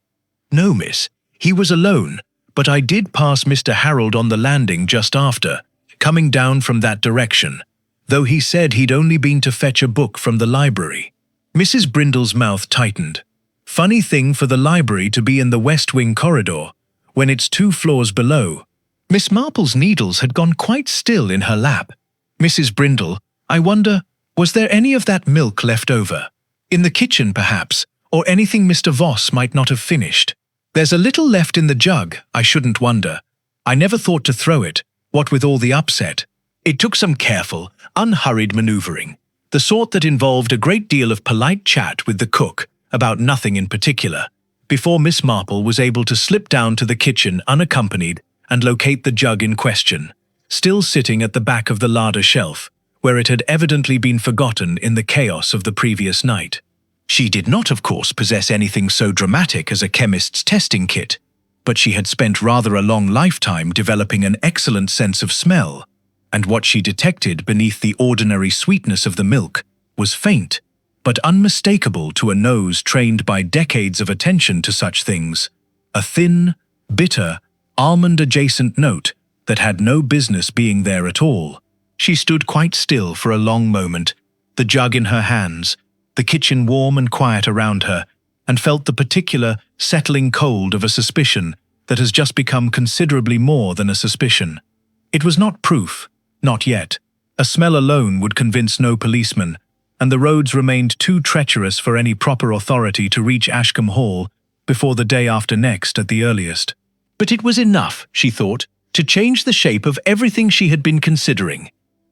"No, miss, he was alone, but I did pass Mr. Harold on the landing just after, coming down from that direction, though he said he'd only been to fetch a book from the library." Mrs. Brindle's mouth tightened. Funny thing for the library to be in the West Wing corridor, when it's 2 floors below. Miss Marple's needles had gone quite still in her lap. "Mrs. Brindle, I wonder, was there any of that milk left over? In the kitchen, perhaps, or anything Mr. Voss might not have finished? There's a little left in the jug, I shouldn't wonder. I never thought to throw it, what with all the upset." It took some careful, unhurried manoeuvring, the sort that involved a great deal of polite chat with the cook about nothing in particular, before Miss Marple was able to slip down to the kitchen unaccompanied and locate the jug in question, still sitting at the back of the larder shelf, where it had evidently been forgotten in the chaos of the previous night. She did not, of course, possess anything so dramatic as a chemist's testing kit, but she had spent rather a long lifetime developing an excellent sense of smell, and what she detected beneath the ordinary sweetness of the milk was faint, but unmistakable to a nose trained by decades of attention to such things, a thin, bitter, almond-adjacent note that had no business being there at all. She stood quite still for a long moment, the jug in her hands, the kitchen warm and quiet around her, and felt the particular, settling cold of a suspicion that has just become considerably more than a suspicion. It was not proof, not yet. A smell alone would convince no policeman, and the roads remained too treacherous for any proper authority to reach Ashcombe Hall before the day after next at the earliest. But it was enough, she thought, to change the shape of everything she had been considering.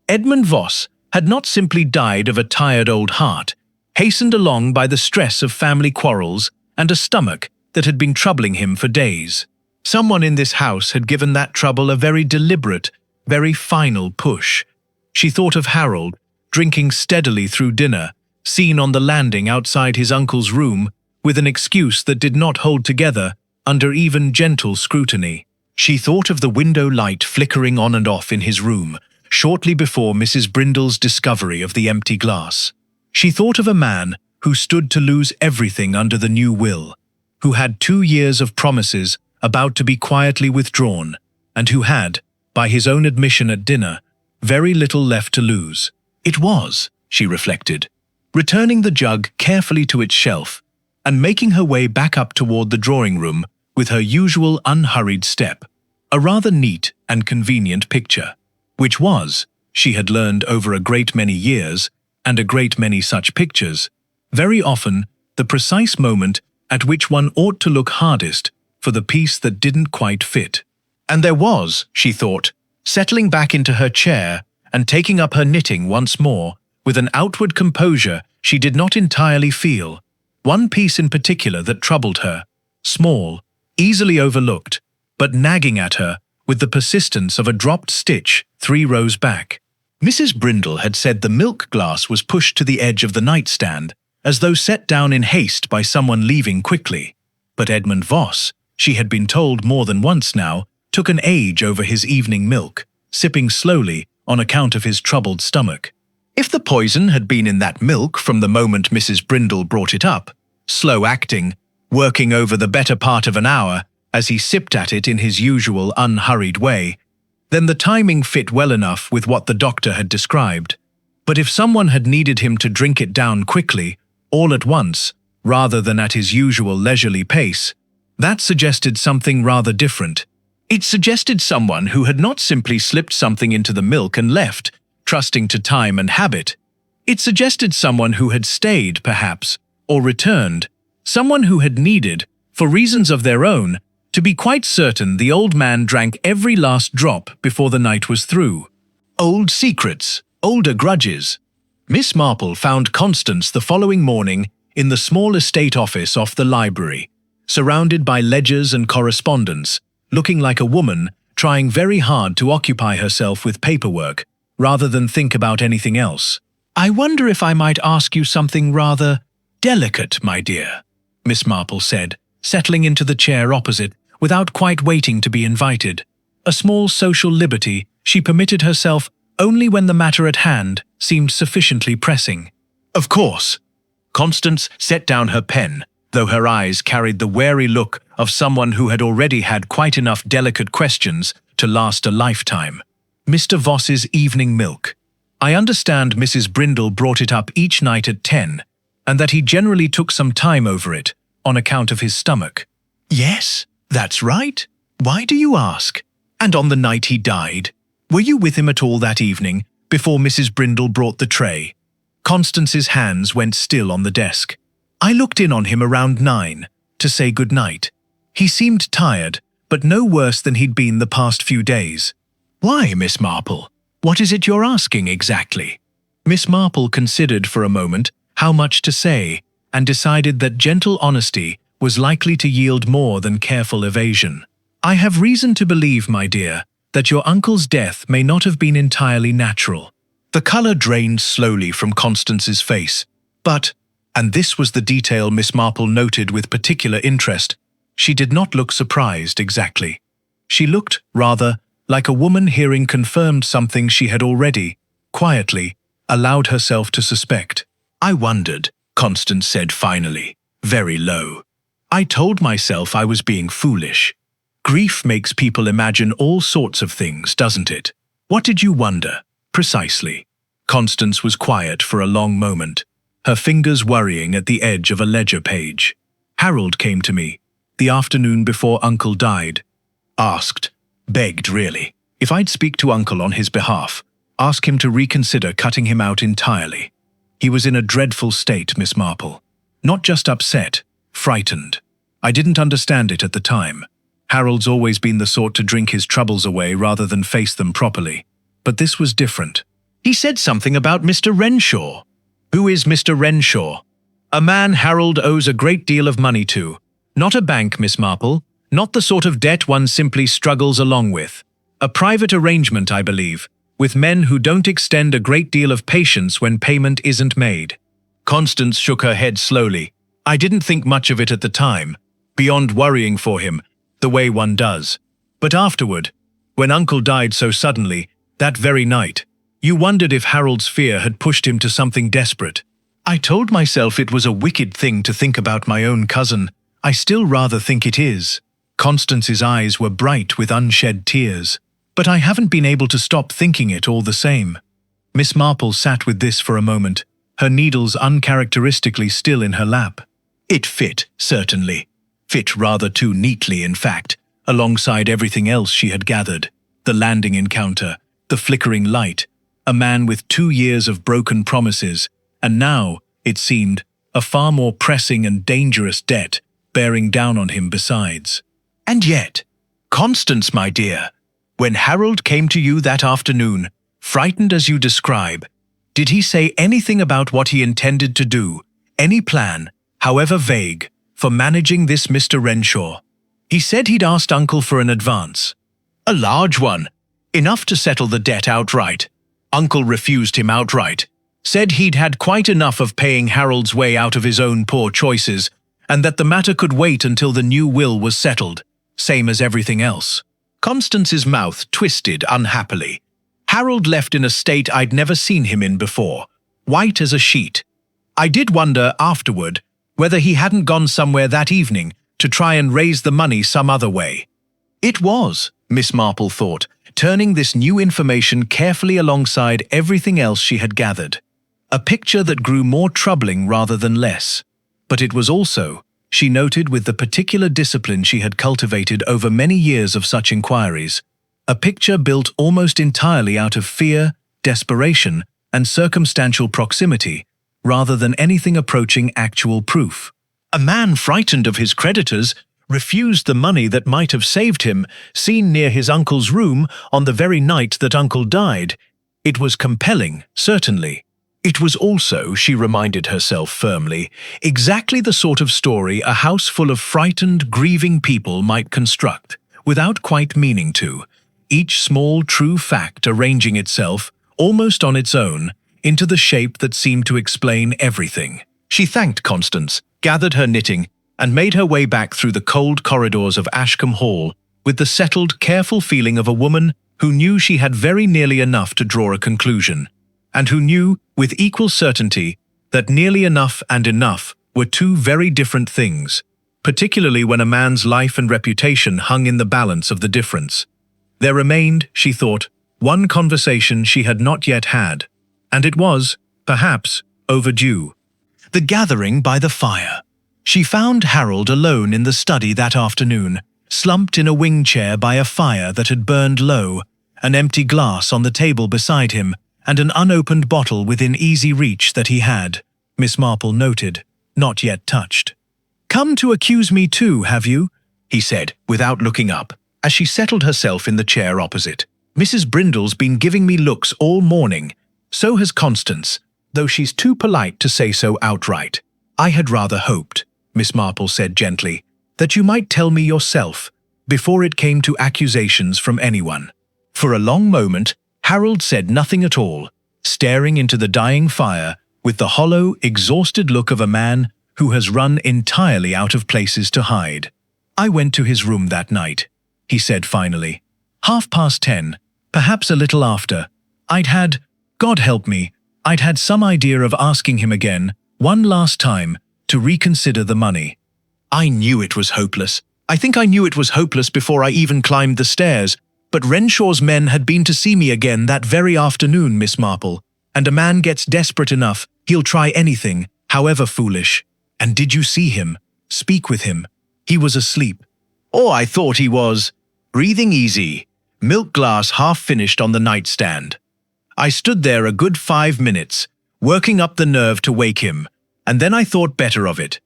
Edmund Voss had not simply died of a tired old heart, hastened along by the stress of family quarrels and a stomach that had been troubling him for days. Someone in this house had given that trouble a very deliberate, very final push. She thought of Harold, drinking steadily through dinner, seen on the landing outside his uncle's room, with an excuse that did not hold together under even gentle scrutiny. She thought of the window light flickering on and off in his room, shortly before Mrs. Brindle's discovery of the empty glass. She thought of a man who stood to lose everything under the new will, who had 2 years of promises about to be quietly withdrawn, and who had, by his own admission at dinner, very little left to lose. It was, she reflected, returning the jug carefully to its shelf and making her way back up toward the drawing room with her usual unhurried step, a rather neat and convenient picture, which was, she had learned over a great many years, and a great many such pictures, very often the precise moment at which one ought to look hardest for the piece that didn't quite fit. And there was, she thought, settling back into her chair and taking up her knitting once more, with an outward composure she did not entirely feel, one piece in particular that troubled her, small, easily overlooked, but nagging at her with the persistence of a dropped stitch 3 rows back. Mrs. Brindle had said the milk glass was pushed to the edge of the nightstand, as though set down in haste by someone leaving quickly. But Edmund Voss, she had been told more than once now, took an age over his evening milk, sipping slowly on account of his troubled stomach. If the poison had been in that milk from the moment Mrs. Brindle brought it up, slow-acting, working over the better part of an hour as he sipped at it in his usual unhurried way, then the timing fit well enough with what the doctor had described. But if someone had needed him to drink it down quickly, all at once, rather than at his usual leisurely pace, that suggested something rather different. It suggested someone who had not simply slipped something into the milk and left, trusting to time and habit. It suggested someone who had stayed, perhaps, or returned, someone who had needed, for reasons of their own, to be quite certain the old man drank every last drop before the night was through. Old secrets, older grudges. Miss Marple found Constance the following morning in the small estate office off the library, surrounded by ledgers and correspondence, looking like a woman trying very hard to occupy herself with paperwork, rather than think about anything else. "I wonder if I might ask you something rather delicate, my dear," Miss Marple said, settling into the chair opposite without quite waiting to be invited. A small social liberty she permitted herself only when the matter at hand seemed sufficiently pressing. "Of course." Constance set down her pen, though her eyes carried the wary look of someone who had already had quite enough delicate questions to last a lifetime. "Mr. Voss's evening milk. I understand Mrs. Brindle brought it up each night at 10, and that he generally took some time over it, on account of his stomach." "Yes, that's right. Why do you ask? And on the night he died, were you with him at all that evening, before Mrs. Brindle brought the tray?" Constance's hands went still on the desk. "I looked in on him around 9, to say good night. He seemed tired, but no worse than he'd been the past few days." "Why, Miss Marple? What is it you're asking exactly?" Miss Marple considered for a moment how much to say, and decided that gentle honesty was likely to yield more than careful evasion. "I have reason to believe, my dear, that your uncle's death may not have been entirely natural." The colour drained slowly from Constance's face, but, and this was the detail Miss Marple noted with particular interest, she did not look surprised exactly. She looked, rather, like a woman hearing confirmed something she had already, quietly, allowed herself to suspect. "I wondered," Constance said finally, very low. "I told myself I was being foolish. Grief makes people imagine all sorts of things, doesn't it? What did you wonder, precisely?" Constance was quiet for a long moment, her fingers worrying at the edge of a ledger page. "Harold came to me, the afternoon before Uncle died. Asked, begged really, if I'd speak to Uncle on his behalf, ask him to reconsider cutting him out entirely. He was in a dreadful state, Miss Marple. Not just upset, frightened. I didn't understand it at the time. Harold's always been the sort to drink his troubles away rather than face them properly. But this was different. He said something about Mr. Renshaw. Who is Mr. Renshaw? A man Harold owes a great deal of money to. Not a bank, Miss Marple. Not the sort of debt one simply struggles along with. A private arrangement, I believe, with men who don't extend a great deal of patience when payment isn't made. Constance shook her head slowly. I didn't think much of it at the time, beyond worrying for him, the way one does. But afterward, when Uncle died so suddenly, that very night, you wondered if Harold's fear had pushed him to something desperate. I told myself it was a wicked thing to think about my own cousin. I still rather think it is. Constance's eyes were bright with unshed tears. But I haven't been able to stop thinking it all the same. Miss Marple sat with this for a moment, her needles uncharacteristically still in her lap. It fit, certainly. Fit rather too neatly, in fact, alongside everything else she had gathered. The landing encounter, the flickering light, a man with 2 years of broken promises, and now, it seemed, a far more pressing and dangerous debt bearing down on him besides. And yet, Constance, my dear, when Harold came to you that afternoon, frightened as you describe, did he say anything about what he intended to do, any plan, however vague, for managing this Mr. Renshaw? He said he'd asked Uncle for an advance. A large one, enough to settle the debt outright. Uncle refused him outright, said he'd had quite enough of paying Harold's way out of his own poor choices, and that the matter could wait until the new will was settled, same as everything else. Constance's mouth twisted unhappily. Harold left in a state I'd never seen him in before, white as a sheet. I did wonder afterward whether he hadn't gone somewhere that evening to try and raise the money some other way. It was, Miss Marple thought, turning this new information carefully alongside everything else she had gathered. A picture that grew more troubling rather than less. But it was also, she noted with the particular discipline she had cultivated over many years of such inquiries, a picture built almost entirely out of fear, desperation, and circumstantial proximity, rather than anything approaching actual proof. A man frightened of his creditors refused the money that might have saved him, seen near his uncle's room on the very night that Uncle died. It was compelling, certainly. It was also, she reminded herself firmly, exactly the sort of story a house full of frightened, grieving people might construct, without quite meaning to, each small, true fact arranging itself, almost on its own, into the shape that seemed to explain everything. She thanked Constance, gathered her knitting, and made her way back through the cold corridors of Ashcombe Hall with the settled, careful feeling of a woman who knew she had very nearly enough to draw a conclusion, and who knew, with equal certainty, that nearly enough and enough were two very different things, particularly when a man's life and reputation hung in the balance of the difference. There remained, she thought, one conversation she had not yet had, and it was, perhaps, overdue. The gathering by the fire. She found Harold alone in the study that afternoon, slumped in a wing chair by a fire that had burned low, an empty glass on the table beside him, and an unopened bottle within easy reach that he had, Miss Marple noted, not yet touched. "Come to accuse me too, have you?" he said, without looking up, as she settled herself in the chair opposite. "Mrs. Brindle's been giving me looks all morning. So has Constance, though she's too polite to say so outright. I had rather hoped," Miss Marple said gently, "that you might tell me yourself, before it came to accusations from anyone." For a long moment, Harold said nothing at all, staring into the dying fire with the hollow, exhausted look of a man who has run entirely out of places to hide. "I went to his room that night," he said finally. 10:30, perhaps a little after. God help me, I'd had some idea of asking him again, one last time, to reconsider the money. I knew it was hopeless. I think I knew it was hopeless before I even climbed the stairs, but Renshaw's men had been to see me again that very afternoon, Miss Marple, and a man gets desperate enough, he'll try anything, however foolish. And did you see him? Speak with him? He was asleep. Oh, I thought he was. Breathing easy, milk glass half finished on the nightstand. I stood there a good 5 minutes, working up the nerve to wake him, and then I thought better of it.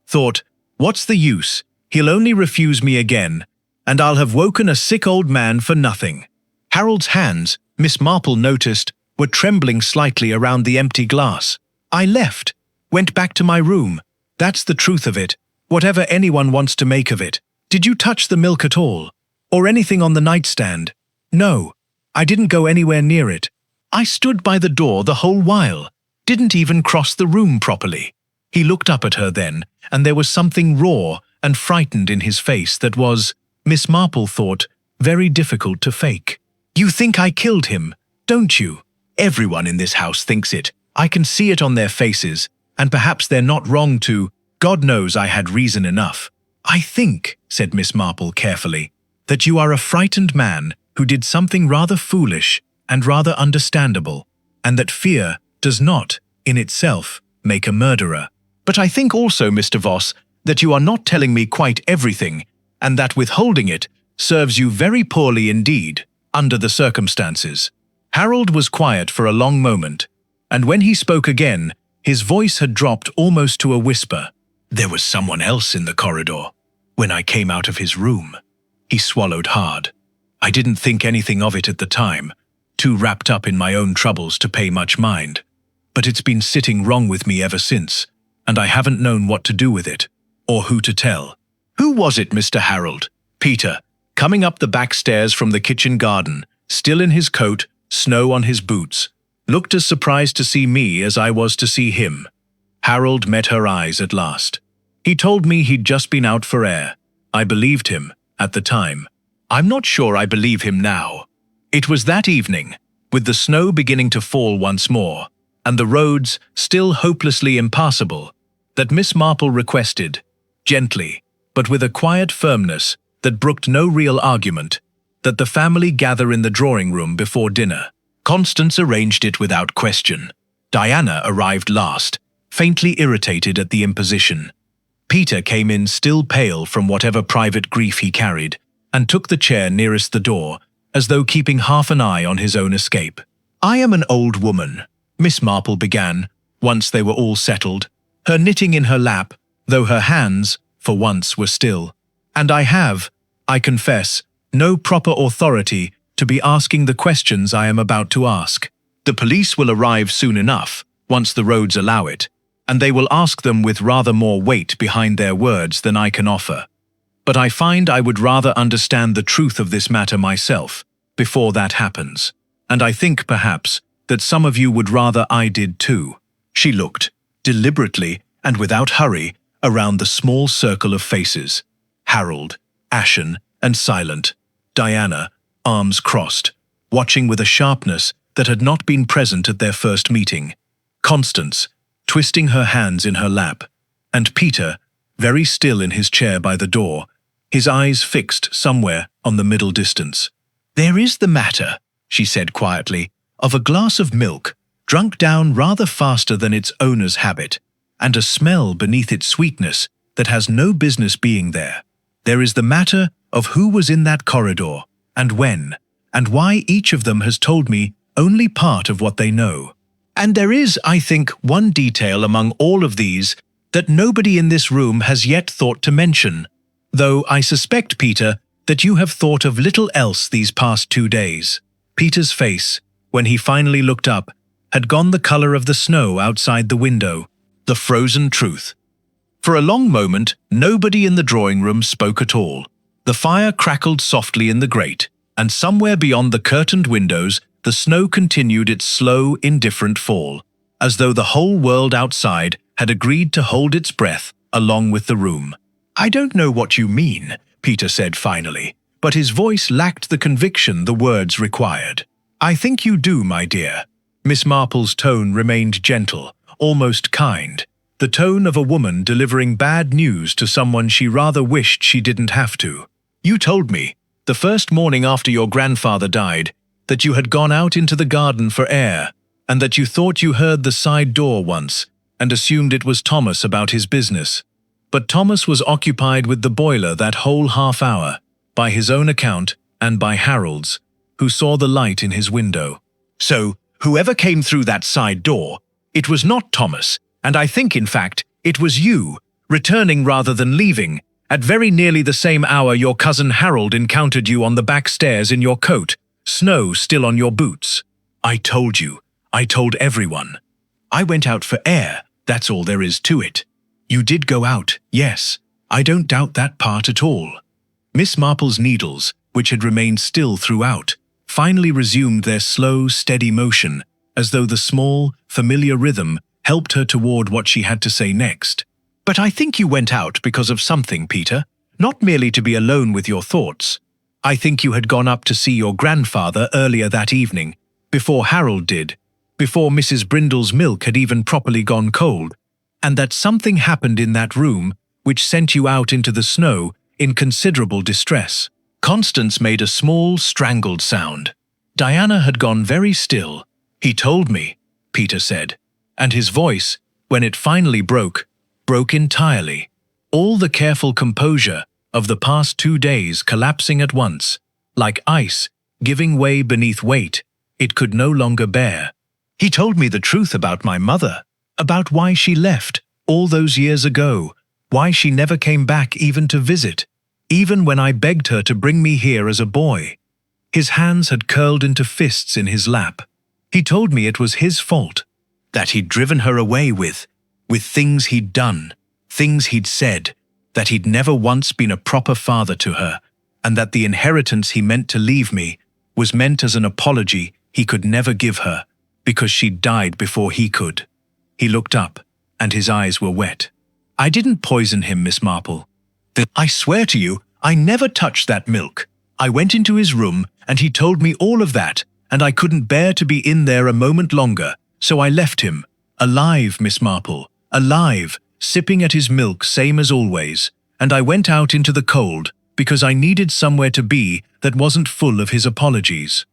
Thought, what's the use? He'll only refuse me again. and I'll have woken a sick old man for nothing." Harold's hands, Miss Marple noticed, were trembling slightly around the empty glass. "I left, went back to my room. That's the truth of it, whatever anyone wants to make of it. Did you touch the milk at all? Or anything on the nightstand?" "No, I didn't go anywhere near it. I stood by the door the whole while, didn't even cross the room properly." He looked up at her then, and there was something raw and frightened in his face that was, Miss Marple thought, very difficult to fake. "You think I killed him, don't you? Everyone in this house thinks it. I can see it on their faces, and perhaps they're not wrong to. God knows I had reason enough." "I think," said Miss Marple carefully, "that you are a frightened man who did something rather foolish and rather understandable, and that fear does not, in itself, make a murderer. But I think also, Mr. Voss, that you are not telling me quite everything, and that withholding it serves you very poorly indeed, under the circumstances." Harold was quiet for a long moment, and when he spoke again, his voice had dropped almost to a whisper. "There was someone else in the corridor when I came out of his room." He swallowed hard. "I didn't think anything of it at the time, too wrapped up in my own troubles to pay much mind. But it's been sitting wrong with me ever since, and I haven't known what to do with it, or who to tell." "Who was it, Mr. Harold?" "Peter, coming up the back stairs from the kitchen garden, still in his coat, snow on his boots, looked as surprised to see me as I was to see him." Harold met her eyes at last. "He told me he'd just been out for air. I believed him, at the time. I'm not sure I believe him now. It was that evening, with the snow beginning to fall once more, and the roads still hopelessly impassable, that Miss Marple requested, gently, but with a quiet firmness that brooked no real argument, that the family gather in the drawing-room before dinner. Constance arranged it without question. Diana arrived last, faintly irritated at the imposition. Peter came in still pale from whatever private grief he carried, and took the chair nearest the door, as though keeping half an eye on his own escape. "I am an old woman," Miss Marple began, once they were all settled, her knitting in her lap, though her hands, for once, were still. "And I have, I confess, no proper authority to be asking the questions I am about to ask. The police will arrive soon enough, once the roads allow it, and they will ask them with rather more weight behind their words than I can offer. But I find I would rather understand the truth of this matter myself, before that happens. And I think, perhaps, that some of you would rather I did too." She looked, deliberately and without hurry, around the small circle of faces. Harold, ashen and silent. Diana, arms crossed, watching with a sharpness that had not been present at their first meeting. Constance, twisting her hands in her lap. And Peter, very still in his chair by the door, his eyes fixed somewhere on the middle distance. "There is the matter," she said quietly, "of a glass of milk, drunk down rather faster than its owner's habit, and a smell beneath its sweetness that has no business being there. There is the matter of who was in that corridor, and when, and why each of them has told me only part of what they know. And there is, I think, one detail among all of these that nobody in this room has yet thought to mention, though I suspect, Peter, that you have thought of little else these past 2 days." Peter's face, when he finally looked up, had gone the color of the snow outside the window, the frozen truth. For a long moment, nobody in the drawing-room spoke at all. The fire crackled softly in the grate, and somewhere beyond the curtained windows, the snow continued its slow, indifferent fall, as though the whole world outside had agreed to hold its breath along with the room. "I don't know what you mean," Peter said finally, but his voice lacked the conviction the words required. "I think you do, my dear." Miss Marple's tone remained gentle, almost kind, the tone of a woman delivering bad news to someone she rather wished she didn't have to. "You told me, the first morning after your grandfather died, that you had gone out into the garden for air, and that you thought you heard the side door once, and assumed it was Thomas about his business. But Thomas was occupied with the boiler that whole half hour, by his own account and by Harold's, who saw the light in his window. So, whoever came through that side door, it was not Thomas, and I think, in fact, it was you, returning rather than leaving, At very nearly the same hour your cousin Harold encountered you on the back stairs in your coat, snow still on your boots. I told you. I told everyone. I went out for air, that's all there is to it. You did go out, yes. I don't doubt that part at all. Miss Marple's needles, which had remained still throughout, finally resumed their slow, steady motion, as though the small, familiar rhythm helped her toward what she had to say next. But I think you went out because of something, Peter, not merely to be alone with your thoughts. I think you had gone up to see your grandfather earlier that evening, before Harold did, before Mrs. Brindle's milk had even properly gone cold, and that something happened in that room which sent you out into the snow in considerable distress. Constance made a small, strangled sound. Diana had gone very still. He told me, Peter said, and his voice, when it finally broke entirely. All the careful composure of the past 2 days collapsing at once, like ice giving way beneath weight it could no longer bear. He told me the truth about my mother, about why she left all those years ago, why she never came back even to visit, even when I begged her to bring me here as a boy. His hands had curled into fists in his lap. He told me it was his fault, that he'd driven her away with things he'd done, things he'd said, that he'd never once been a proper father to her, and that the inheritance he meant to leave me was meant as an apology he could never give her, because she'd died before he could. He looked up, and his eyes were wet. I didn't poison him, Miss Marple. I swear to you, I never touched that milk. I went into his room, and he told me all of that, and I couldn't bear to be in there a moment longer, so I left him. Alive, Miss Marple, alive, sipping at his milk same as always, and I went out into the cold, because I needed somewhere to be that wasn't full of his apologies.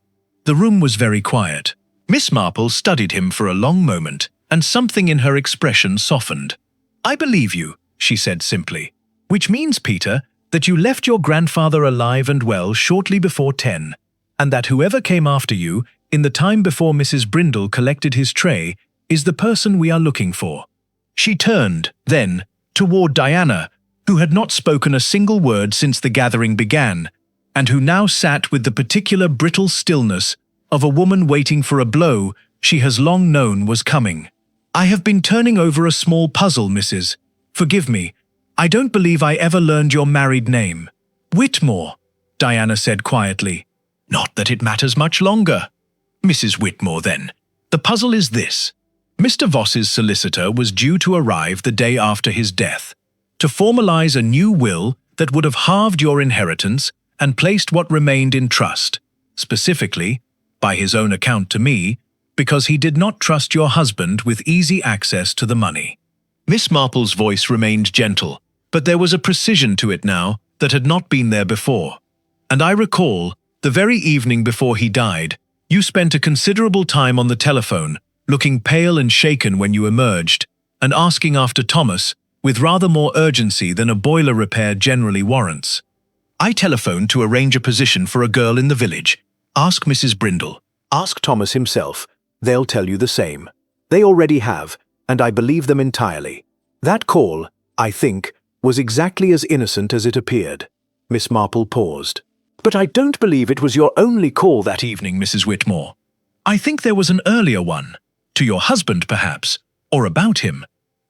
The room was very quiet. Miss Marple studied him for a long moment, and something in her expression softened. I believe you, she said simply. Which means, Peter, that you left your grandfather alive and well shortly before 10, and that whoever came after you, in the time before Mrs. Brindle collected his tray, is the person we are looking for. She turned, then, toward Diana, who had not spoken a single word since the gathering began, and who now sat with the particular brittle stillness of a woman waiting for a blow she has long known was coming. I have been turning over a small puzzle, Mrs. Forgive me, I don't believe I ever learned your married name. Whitmore, Diana said quietly. Not that it matters much longer. Mrs. Whitmore, then. The puzzle is this. Mr. Voss's solicitor was due to arrive the day after his death, to formalize a new will that would have halved your inheritance and placed what remained in trust, specifically, by his own account to me, because he did not trust your husband with easy access to the money. Miss Marple's voice remained gentle, but there was a precision to it now that had not been there before. And I recall, the very evening before he died, you spent a considerable time on the telephone, looking pale and shaken when you emerged, and asking after Thomas, with rather more urgency than a boiler repair generally warrants. I telephoned to arrange a position for a girl in the village. Ask Mrs. Brindle. Ask Thomas himself. They'll tell you the same. They already have, and I believe them entirely. That call, I think, was exactly as innocent as it appeared. Miss Marple paused. But I don't believe it was your only call that evening, Mrs. Whitmore. I think there was an earlier one, to your husband perhaps, or about him,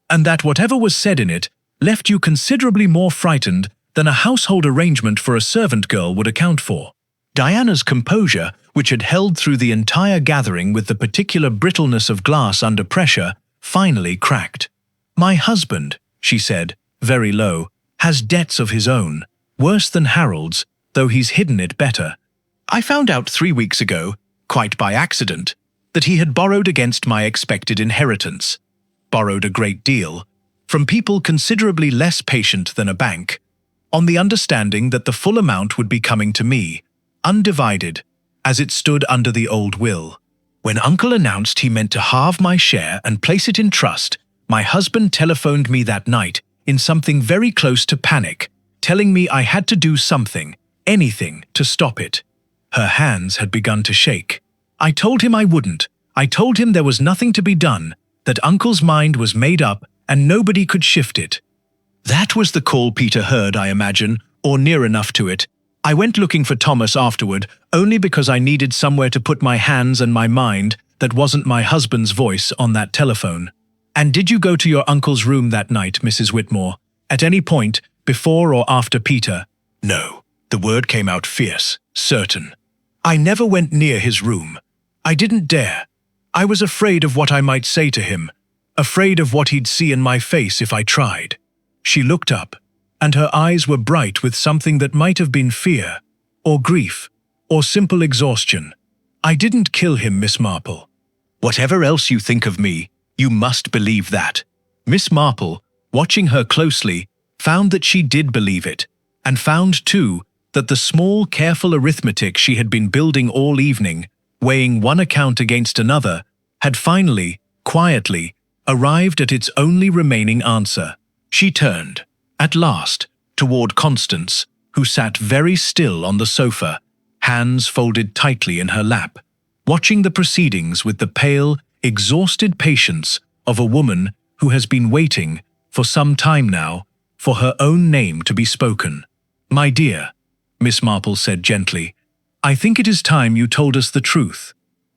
and that whatever was said in it left you considerably more frightened than a household arrangement for a servant girl would account for. Diana's composure, which had held through the entire gathering with the particular brittleness of glass under pressure, finally cracked. My husband, she said, very low, has debts of his own, worse than Harold's, though he's hidden it better. I found out 3 weeks ago, quite by accident, that he had borrowed against my expected inheritance. Borrowed a great deal, from people considerably less patient than a bank, on the understanding that the full amount would be coming to me, undivided, as it stood under the old will. When Uncle announced he meant to halve my share and place it in trust, my husband telephoned me that night in something very close to panic, telling me I had to do something, anything, to stop it. Her hands had begun to shake. I told him I wouldn't. I told him there was nothing to be done, that Uncle's mind was made up and nobody could shift it. That was the call Peter heard, I imagine, or near enough to it. I went looking for Thomas afterward, only because I needed somewhere to put my hands and my mind that wasn't my husband's voice on that telephone. And did you go to your uncle's room that night, Mrs. Whitmore? At any point, before or after Peter? No. The word came out fierce, certain. I never went near his room. I didn't dare. I was afraid of what I might say to him, afraid of what he'd see in my face if I tried. She looked up, and her eyes were bright with something that might have been fear, or grief, or simple exhaustion. I didn't kill him, Miss Marple. Whatever else you think of me, you must believe that. Miss Marple, watching her closely, found that she did believe it, and found, too, that the small, careful arithmetic she had been building all evening, weighing one account against another, had finally, quietly, arrived at its only remaining answer. She turned, at last, toward Constance, who sat very still on the sofa, hands folded tightly in her lap, watching the proceedings with the pale, exhausted patience of a woman who has been waiting, for some time now, for her own name to be spoken. "My dear," Miss Marple said gently, "I think it is time you told us the truth."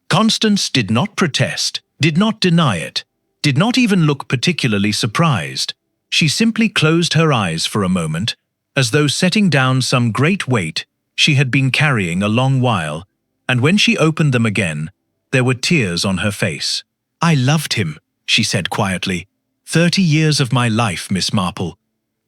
Constance did not protest, did not deny it, did not even look particularly surprised. She simply closed her eyes for a moment, as though setting down some great weight she had been carrying a long while, and when she opened them again, there were tears on her face. "I loved him," she said quietly. 30 years of my life, Miss Marple,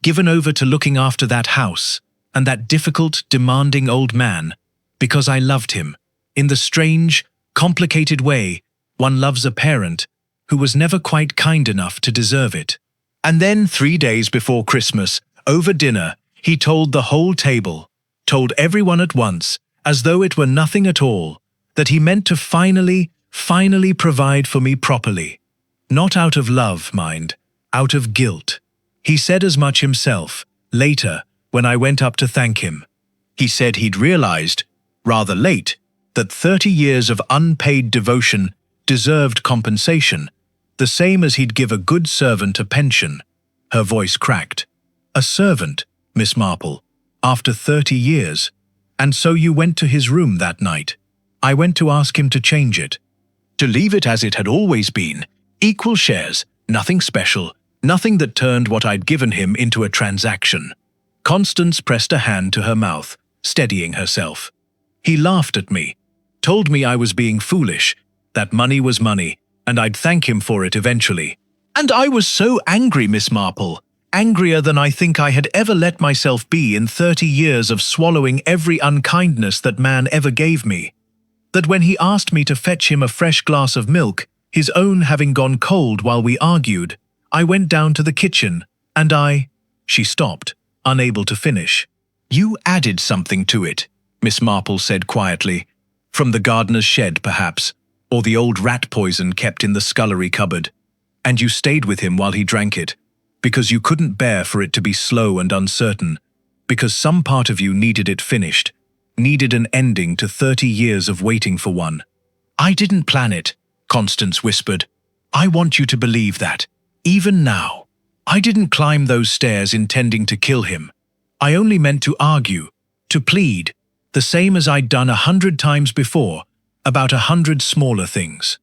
given over to looking after that house and that difficult, demanding old man, because I loved him, in the strange, complicated way one loves a parent who was never quite kind enough to deserve it. And then 3 days before Christmas, over dinner, he told the whole table, told everyone at once, as though it were nothing at all, that he meant to finally provide for me properly. Not out of love, mind, out of guilt. He said as much himself, later, when I went up to thank him. He said he'd realized, rather late, that 30 years of unpaid devotion deserved compensation, the same as he'd give a good servant a pension. Her voice cracked. "A servant, Miss Marple, after 30 years. And so you went to his room that night. I went to ask him to change it. To leave it as it had always been, equal shares, nothing special, nothing that turned what I'd given him into a transaction." Constance pressed a hand to her mouth, steadying herself. "He laughed at me, told me I was being foolish, that money was money, and I'd thank him for it eventually. And I was so angry, Miss Marple, angrier than I think I had ever let myself be in 30 years of swallowing every unkindness that man ever gave me, that when he asked me to fetch him a fresh glass of milk, his own having gone cold while we argued, I went down to the kitchen, and She stopped, unable to finish. "You added something to it," Miss Marple said quietly. "From the gardener's shed, perhaps, or the old rat poison kept in the scullery cupboard. And you stayed with him while he drank it, because you couldn't bear for it to be slow and uncertain, because some part of you needed it finished, needed an ending to 30 years of waiting for one. I didn't plan it," Constance whispered. "I want you to believe that, even now. I didn't climb those stairs intending to kill him. I only meant to argue, to plead, the same as I'd done 100 times before, about 100 smaller things.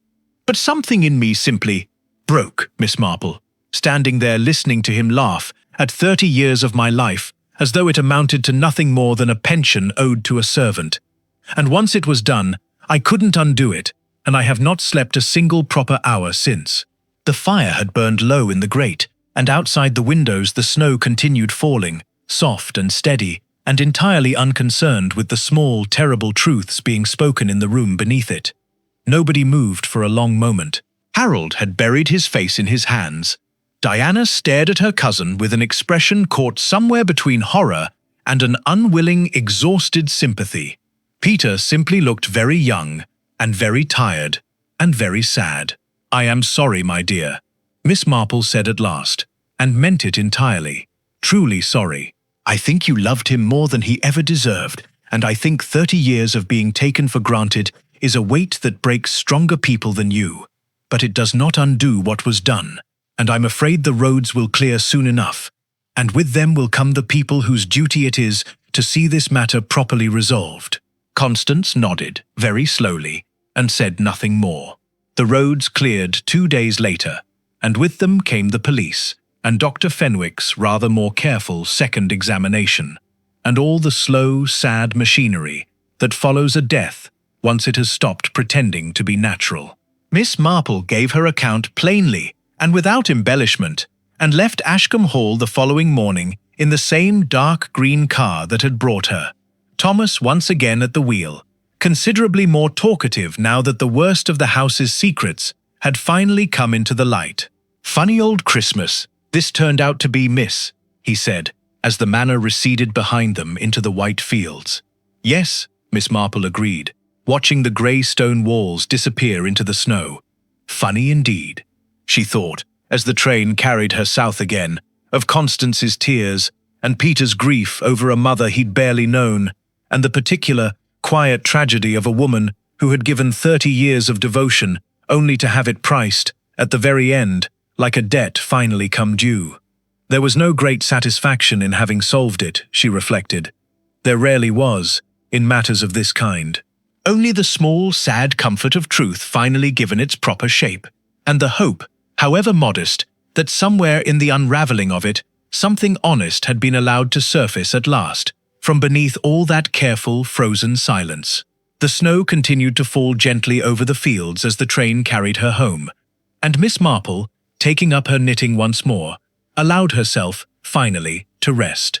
But something in me simply broke, Miss Marple, standing there listening to him laugh at 30 years of my life, as though it amounted to nothing more than a pension owed to a servant. And once it was done, I couldn't undo it, and I have not slept a single proper hour since." The fire had burned low in the grate, and outside the windows the snow continued falling, soft and steady, and entirely unconcerned with the small, terrible truths being spoken in the room beneath it. Nobody moved for a long moment. Harold had buried his face in his hands. Diana stared at her cousin with an expression caught somewhere between horror and an unwilling, exhausted sympathy. Peter simply looked very young, and very tired, and very sad. "I am sorry, my dear," Miss Marple said at last, and meant it entirely. "Truly sorry. I think you loved him more than he ever deserved, and I think 30 years of being taken for granted is a weight that breaks stronger people than you. But it does not undo what was done, and I'm afraid the roads will clear soon enough. and with them will come the people whose duty it is to see this matter properly resolved." Constance nodded, very slowly, and said nothing more. The roads cleared 2 days later, and with them came the police, and Dr. Fenwick's rather more careful second examination, and all the slow, sad machinery that follows a death once it has stopped pretending to be natural. Miss Marple gave her account plainly and without embellishment, and left Ashcombe Hall the following morning in the same dark green car that had brought her. Thomas once again at the wheel, considerably more talkative now that the worst of the house's secrets had finally come into the light. "Funny old Christmas, this turned out to be, miss," he said, as the manor receded behind them into the white fields. "Yes," Miss Marple agreed, watching the grey stone walls disappear into the snow. "Funny indeed," she thought, as the train carried her south again, of Constance's tears and Peter's grief over a mother he'd barely known, and the particular, quiet tragedy of a woman who had given 30 years of devotion only to have it priced, at the very end, like a debt finally come due. There was no great satisfaction in having solved it, she reflected. There rarely was, in matters of this kind. Only the small, sad comfort of truth finally given its proper shape, and the hope, however modest, that somewhere in the unravelling of it, something honest had been allowed to surface at last, from beneath all that careful, frozen silence. The snow continued to fall gently over the fields as the train carried her home, and Miss Marple, taking up her knitting once more, allowed herself, finally, to rest.